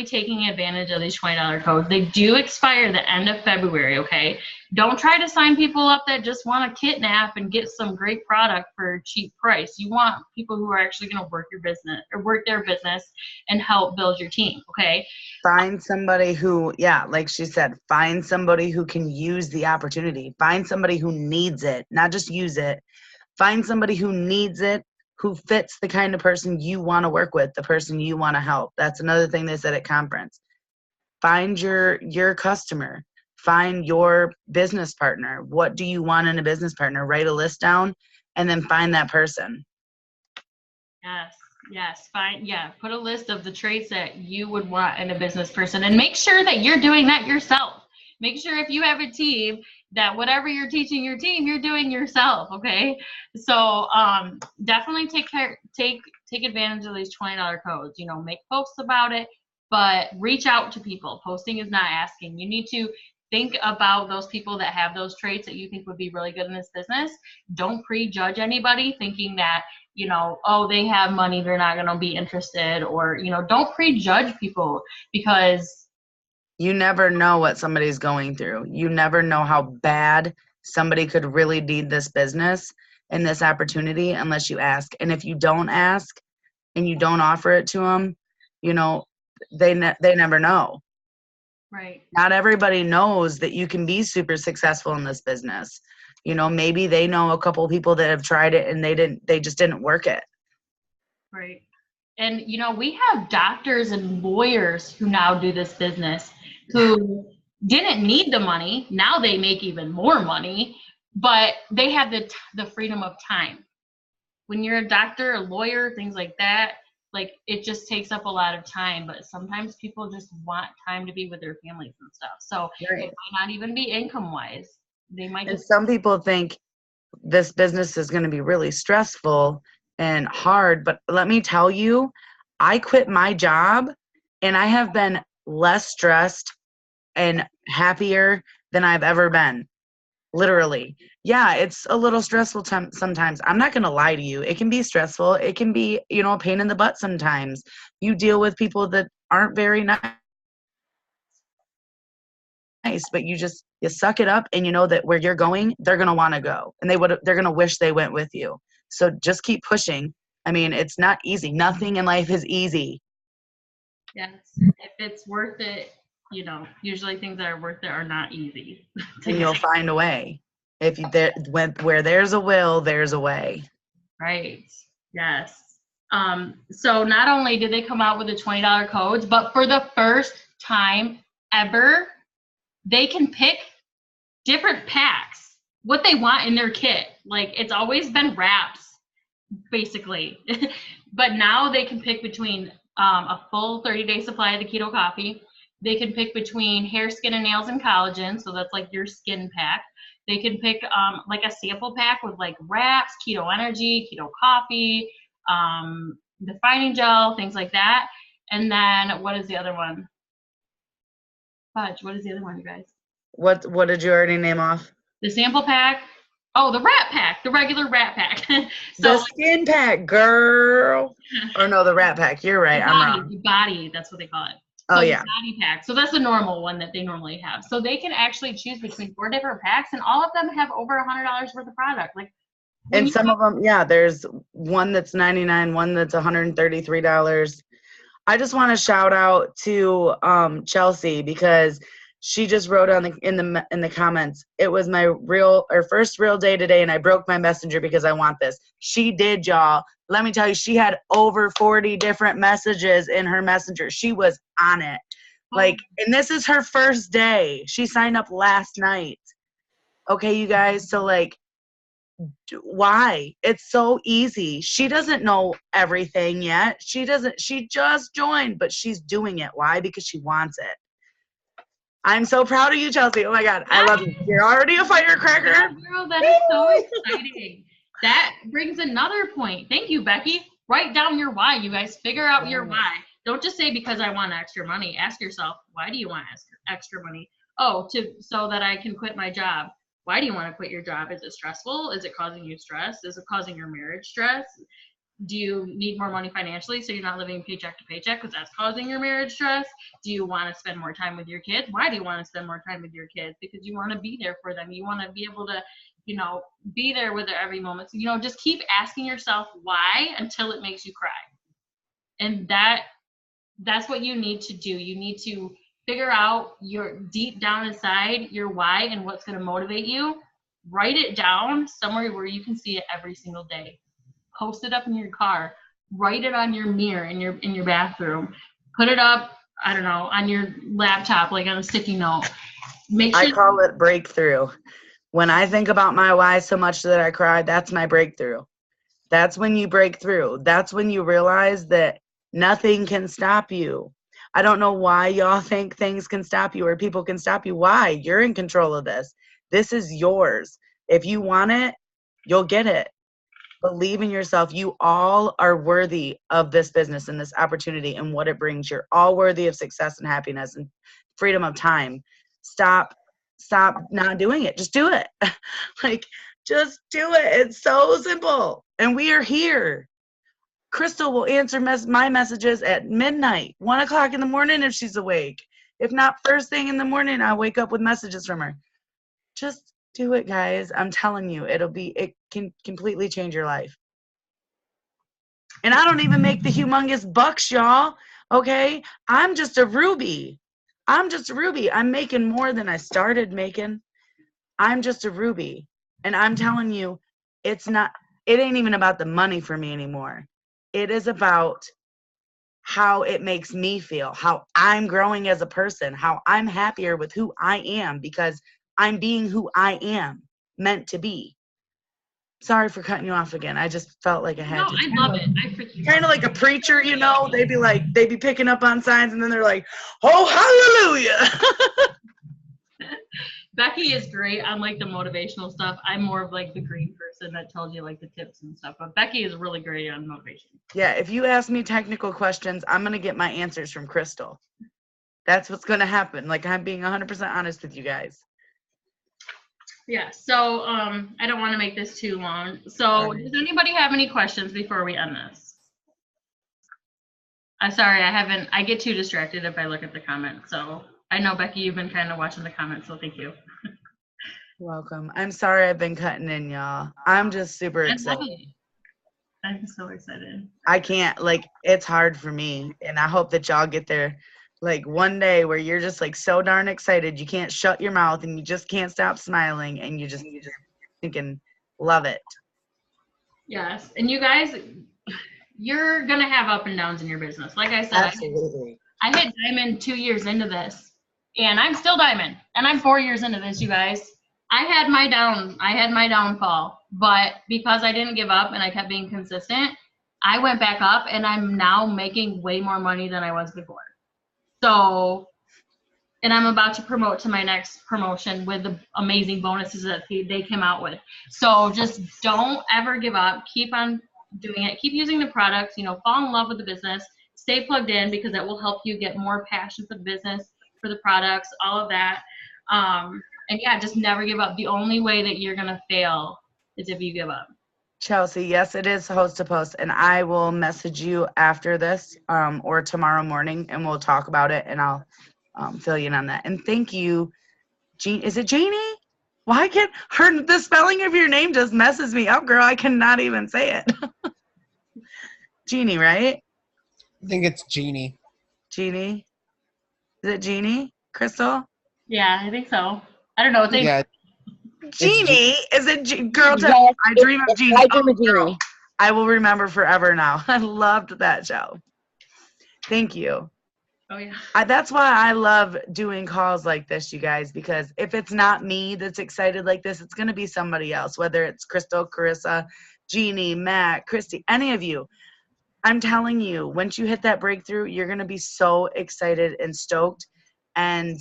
taking advantage of these $20 codes. They do expire the end of February, okay? Don't try to sign people up that just want to kidnap and get some great product for a cheap price. You want people who are actually going to work their business and help build your team, okay? Find somebody who, like she said, find somebody who can use the opportunity. Find somebody who needs it, not just use it. Find somebody who needs it, who fits the kind of person you want to work with, the person you want to help. That's another thing they said at conference. Find your customer. Find your business partner. What do you want in a business partner? Write a list down and then find that person. Yes. Put a list of the traits that you would want in a business person, and make sure that you're doing that yourself. Make sure if you have a team that whatever you're teaching your team, you're doing yourself, okay? So definitely take take advantage of these $20 codes. You know, make posts about it, but reach out to people. Posting is not asking. You need to think about those people that have those traits that you think would be really good in this business. Don't prejudge anybody thinking that, you know, oh, they have money, they're not going to be interested, or, you know, don't prejudge people, because you never know what somebody's going through. You never know how bad somebody could really need this business and this opportunity unless you ask. And if you don't ask and you don't offer it to them, you know, they never know. right. Not everybody knows that you can be super successful in this business. You know, maybe they know a couple people that have tried it and they just didn't work it. Right. And, you know, we have doctors and lawyers who now do this business who didn't need the money. Now they make even more money, but they have the freedom of time. When you're a doctor, a lawyer, things like that, like, it just takes up a lot of time, but sometimes people just want time to be with their families and stuff. So Right. it might not even be income wise. They might And just, some people think this business is going to be really stressful and hard, but let me tell you, I quit my job and I have been less stressed and happier than I've ever been. Literally. Yeah, it's a little stressful sometimes. I'm not going to lie to you. It can be stressful. It can be, you know, a pain in the butt sometimes. You deal with people that aren't very nice, but you suck it up, and you know that where you're going, they're going to want to go, and they're going to wish they went with you. So just keep pushing. I mean, it's not easy. Nothing in life is easy. yes, if it's worth it, you know, usually things that are worth it are not easy. And you'll find a way. If you where there's a will, there's a way. Right. Yes. So not only did they come out with the $20 codes, but for the first time ever, they can pick different packs, what they want in their kit. Like, it's always been wraps, basically. But now they can pick between a full 30-day supply of the keto coffee. They can pick between hair, skin, and nails and collagen. So that's like your skin pack. They can pick like a sample pack with like wraps, keto energy, keto coffee, defining gel, things like that. And then what is the other one? Fudge, what is the other one, you guys? What did you already name off? The sample pack. Oh, the wrap pack, the regular wrap pack. The skin pack, girl. Or no, the wrap pack. You're right. I'm wrong. The body, that's what they call it. Oh, So yeah. the body pack. So that's the normal one that they normally have. So they can actually choose between 4 different packs, and all of them have over $100 worth of product. Like, And some of them, yeah, there's one that's $99, one that's $133. I just want to shout out to Chelsea, because she just wrote in the comments, it was my first real day today, and I broke my messenger because I want this. She did, y'all. Let me tell you, she had over 40 different messages in her messenger. She was on it. Like, and this is her first day. She signed up last night. Okay, you guys, so like, why? It's so easy. She doesn't know everything yet. She just joined, but she's doing it. Why? Because she wants it. I'm so proud of you, Chelsea. Oh my God, I love you. You're already a firecracker. Yeah, girl, that is so exciting. That brings another point. Thank you, Becky. Write down your why, you guys. Figure out your why. Don't just say because I want extra money. Ask yourself, why do you want extra money? Oh, so that I can quit my job. Why do you want to quit your job? Is it stressful? Is it causing you stress? Is it causing your marriage stress? Do you need more money financially so you're not living paycheck to paycheck because that's causing your marriage stress? Do you want to spend more time with your kids? Why do you want to spend more time with your kids? Because you want to be there for them. You want to be able to, you know, be there with their every moment. So, you know, just keep asking yourself why until it makes you cry. And that's what you need to do. You need to figure out your deep down inside your why and what's going to motivate you. Write it down somewhere where you can see it every single day. Post it up in your car. Write it on your mirror in your bathroom. Put it up, I don't know, on your laptop, like on a sticky note. Make sure I call it breakthrough. When I think about my why so much that I cry, that's my breakthrough. That's when you break through. That's when you realize that nothing can stop you. I don't know why y'all think things can stop you or people can stop you. Why? You're in control of this. This is yours. If you want it, you'll get it. Believe in yourself. You all are worthy of this business and this opportunity and what it brings. You're all worthy of success and happiness and freedom of time. Stop not doing it. Just do it. Like, just do it. It's so simple. And we are here. Crystal will answer my messages at midnight, 1 o'clock in the morning if she's awake. If not, first thing in the morning, I'll wake up with messages from her. Just do it, guys. I'm telling you, it can completely change your life. And I don't even make the humongous bucks, y'all. Okay? I'm just a Ruby. I'm making more than I started making. I'm just a Ruby. And I'm telling you, it ain't even about the money for me anymore. It is about how it makes me feel, how I'm growing as a person, how I'm happier with who I am because I'm being who I am meant to be. Sorry for cutting you off again. I just felt like I had to. I love it. I freaking Kind of like a preacher, you know, they'd be picking up on signs and then they're like, oh, hallelujah. Becky is great on like the motivational stuff. I'm more of like the green person that tells you like the tips and stuff. But Becky is really great on motivation. Yeah, if you ask me technical questions, I'm going to get my answers from Crystal. That's what's going to happen. Like, I'm being 100% honest with you guys. Yeah, so I don't want to make this too long. So does anybody have any questions before we end this? I'm sorry, I get too distracted if I look at the comments. So I know, Becky, you've been kind of watching the comments, so thank you. Welcome. I'm sorry I've been cutting in, y'all. I'm just super excited. I'm so excited. I can't, like, it's hard for me. And I hope that y'all get there, like, one day where you're just, like, so darn excited. You can't shut your mouth and you just can't stop smiling. And you just thinking, love it. Yes. And you guys, you're going to have up and downs in your business. Like I said, Absolutely. I hit diamond 2 years into this. And I'm still diamond. And I'm 4 years into this, you guys. I had my downfall. But because I didn't give up and I kept being consistent, I went back up and I'm now making way more money than I was before. So, and I'm about to promote to my next promotion with the amazing bonuses that they came out with. So just don't ever give up. Keep on doing it. Keep using the products, fall in love with the business. Stay plugged in because that will help you get more passion for the business, for the products, all of that. And yeah, just never give up. The only way that you're going to fail is if you give up. Chelsea, yes, it is host to post, and I will message you after this or tomorrow morning, and we'll talk about it, and I'll fill you in on that. And thank you, Jean. Is it Jeannie? Why can't the spelling of your name just messes me up, girl? I cannot even say it. Jeannie, right? I think it's Jeannie. Jeannie? Is it Jeannie? Crystal? Yeah, I think so. I don't know. Yeah. Jeannie? Is it girl? Yes, I dream of Jeannie. I dream of Jeannie. I will remember forever now. I loved that show. Thank you. Oh yeah. That's why I love doing calls like this, you guys, because if it's not me that's excited like this, it's going to be somebody else, whether it's Crystal, Carissa, Jeannie, Matt, Christy, any of you. I'm telling you, once you hit that breakthrough, you're going to be so excited and stoked. And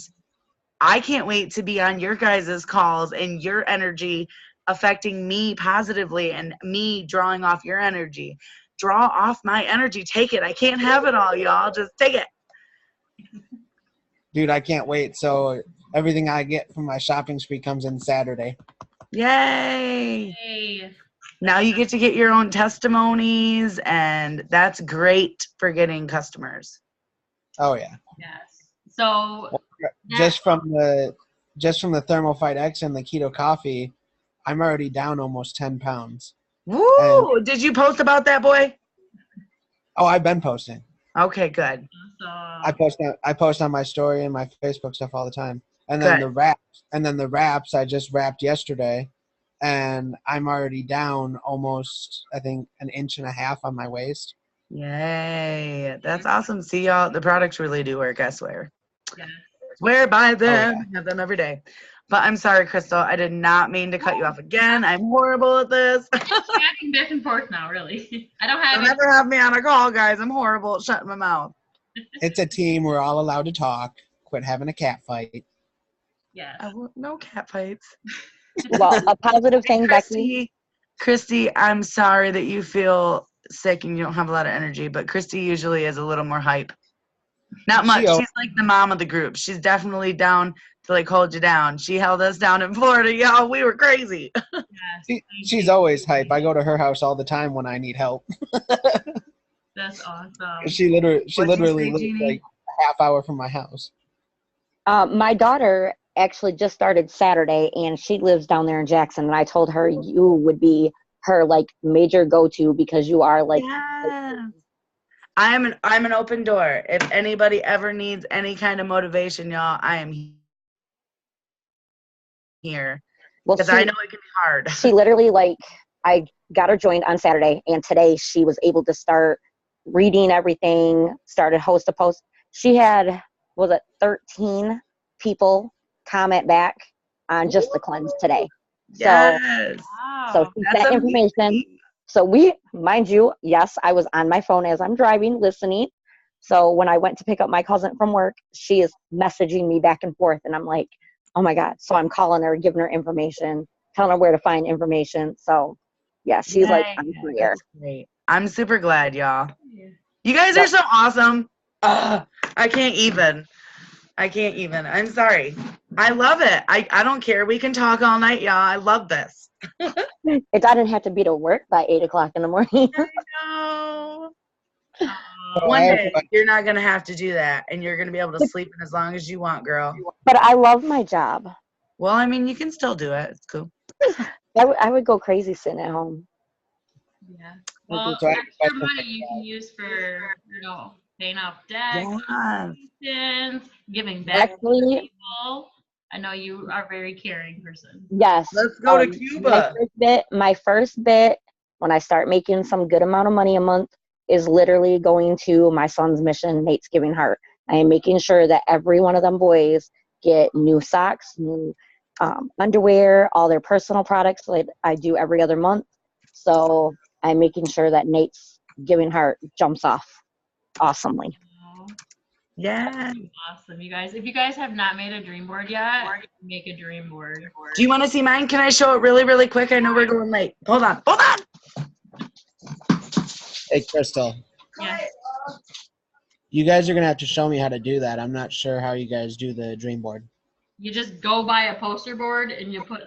I can't wait to be on your guys' calls and your energy affecting me positively and me drawing off your energy. Draw off my energy. Take it. I can't have it all, y'all. Just take it. Dude, I can't wait. So everything I get from my shopping spree comes in Saturday. Yay. Hey. Now you get to get your own testimonies, and that's great for getting customers. Oh, yeah. Yes. So Just from the Thermophyte X and the keto coffee, I'm already down almost 10 pounds. Woo! Did you post about that, boy? Oh, I've been posting. Okay, good. I post on my story and my Facebook stuff all the time. And then the wraps I just wrapped yesterday, and I'm already down almost, I think, 1.5 inches on my waist. Yay. That's awesome. See, y'all, the products really do work, I swear. Yeah. Swear by them. Oh, yeah. I have them every day. But I'm sorry, Crystal. I did not mean to cut you off again. I'm horrible at this. Chatting back and forth now, really. I don't have Don't ever have me on a call, guys. I'm horrible at shutting my mouth. It's a team. We're all allowed to talk. Quit having a cat fight. Yeah. No cat fights. Well, a positive thing, Becky. Christy, I'm sorry that you feel sick and you don't have a lot of energy, but Christy usually is a little more hype. Not much. She al- She's like the mom of the group. She's definitely down to like hold you down. She held us down in Florida, y'all. We were crazy. she's always hype. I go to her house all the time when I need help. That's awesome. She What'd you literally say, lives Jeannie? like a half hour from my house. My daughter actually just started Saturday, and she lives down there in Jackson. And I told her you would be her like major go-to because you are like. Yeah. I'm an open door. If anybody ever needs any kind of motivation, y'all, I am here. Well, Because I know it can be hard. she literally like I got her joined on Saturday, and today she was able to start reading everything. Started host to post. She had 13 people comment back on just the cleanse today. Yes. So Wow. she That's sent information. amazing. So we, mind you, yes, I was on my phone as I'm driving, listening. So when I went to pick up my cousin from work, she is messaging me back and forth, and I'm like, oh my God. So I'm calling her, giving her information, telling her where to find information. So yeah, she's like, Nice. I'm here. That's great. I'm super glad, y'all. You guys are so awesome. I can't even. I'm sorry. I love it. I don't care. We can talk all night, y'all. I love this. If I didn't have to be to work by 8:00 in the morning. No. Aw. One I have day you're not gonna have to do that, and you're gonna be able to sleep in as long as you want, girl. But I love my job. Well, I mean, you can still do it. It's cool. I would go crazy sitting at home. Yeah. Well, So I- extra money you can use for, paying off debt, Yeah. collections, giving back to Actually, people. I know you are a very caring person. yes. Let's go to My Cuba. first bit, when I start making some good amount of money a month, is literally going to my son's mission, Nate's Giving Heart. I am making sure that every one of them boys get new socks, new underwear, all their personal products like I do every other month. So I'm making sure that Nate's Giving Heart jumps off awesomely. Aw. Yeah. Awesome, you guys. If you guys have not made a dream board yet, make a dream board. Do you want to see mine? Can I show it really, really quick? I know we're going late. Hold on. Hey, Crystal, Yes. you guys are gonna have to show me how to do that. I'm not sure how you guys do the dream board. You just go buy a poster board and you print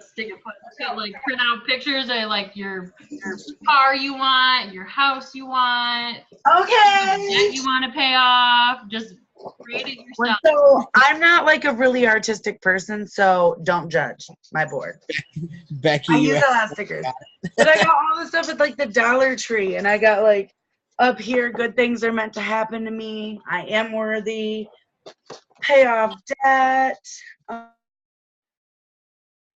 out pictures of like your car you want, your house you want, debt Okay. you want to pay off. Just create it yourself. So I'm not like a really artistic person, so don't judge my board. Becky, I you use a lot of stickers. But I got all the stuff at like the Dollar Tree, and I got like up here, good things are meant to happen to me. I am worthy. Pay off debt.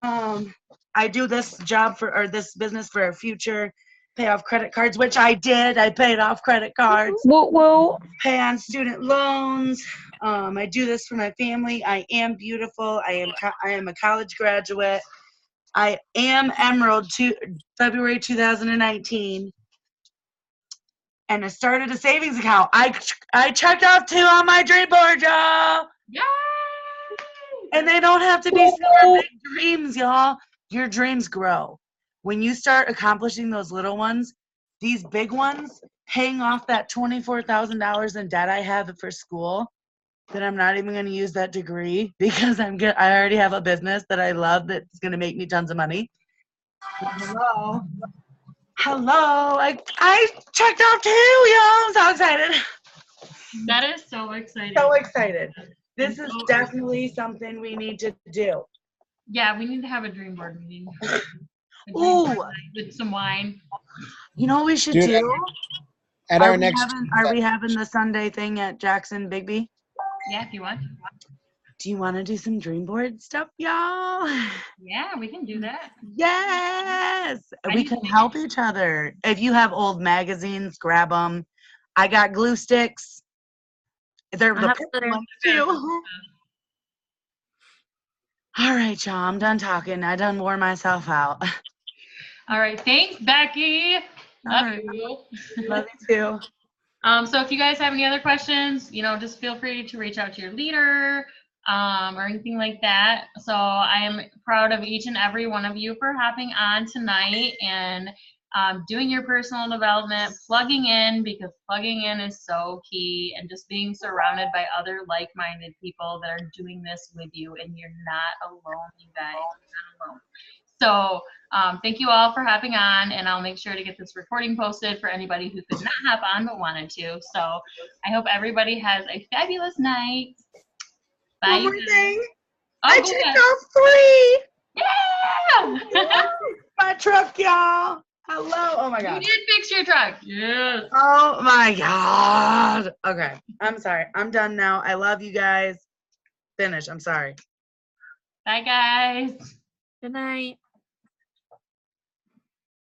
I do this this business for a future. Pay off credit cards, which I did. I paid off credit cards. Whoa. Pay on student loans. I do this for my family. I am beautiful. I am a college graduate. I am Emerald February 2019. And I started a savings account. I checked off 2 on my dream board, y'all. Yay! And they don't have to be super big dreams, y'all. Your dreams grow. When you start accomplishing those little ones, these big ones, paying off that $24,000 in debt I have for school, that I'm not even going to use that degree because I already have a business that I love that's going to make me tons of money. Hello. I checked off 2, y'all. I'm so excited. That is so exciting. So excited. This is definitely something we need to do. Yeah, we need to have a dream board meeting. A dream Ooh. board night with some wine. You know what we should Dude, do? At our next, Are we having the Sunday thing at Jackson Bigby? Yeah, if you want. Do you want to do some dream board stuff, y'all? Yeah, we can do that. Yes. I We need to can make help each other. If you have old magazines, grab them. I got glue sticks. They're I the have purple glitter. ones too. All right, y'all. I'm done talking. I done wore myself out. All right, thanks, Becky. Love All right. you. Love you too. So if you guys have any other questions, just feel free to reach out to your leader or anything like that. So I am proud of each and every one of you for hopping on tonight and doing your personal development, plugging in, because plugging in is so key, and just being surrounded by other like-minded people that are doing this with you, and you're not alone, you guys. You're not alone. So thank you all for hopping on, and I'll make sure to get this recording posted for anybody who could not hop on but wanted to. So I hope everybody has a fabulous night. Bye. One more thing. Oh, I go checked ahead. off 3. Yeah! My truck, y'all. Hello. Oh my You God. did fix your truck. Yes. Oh my God. Okay. I'm sorry. I'm done now. I love you guys. Finish. I'm sorry. Bye, guys. Good night.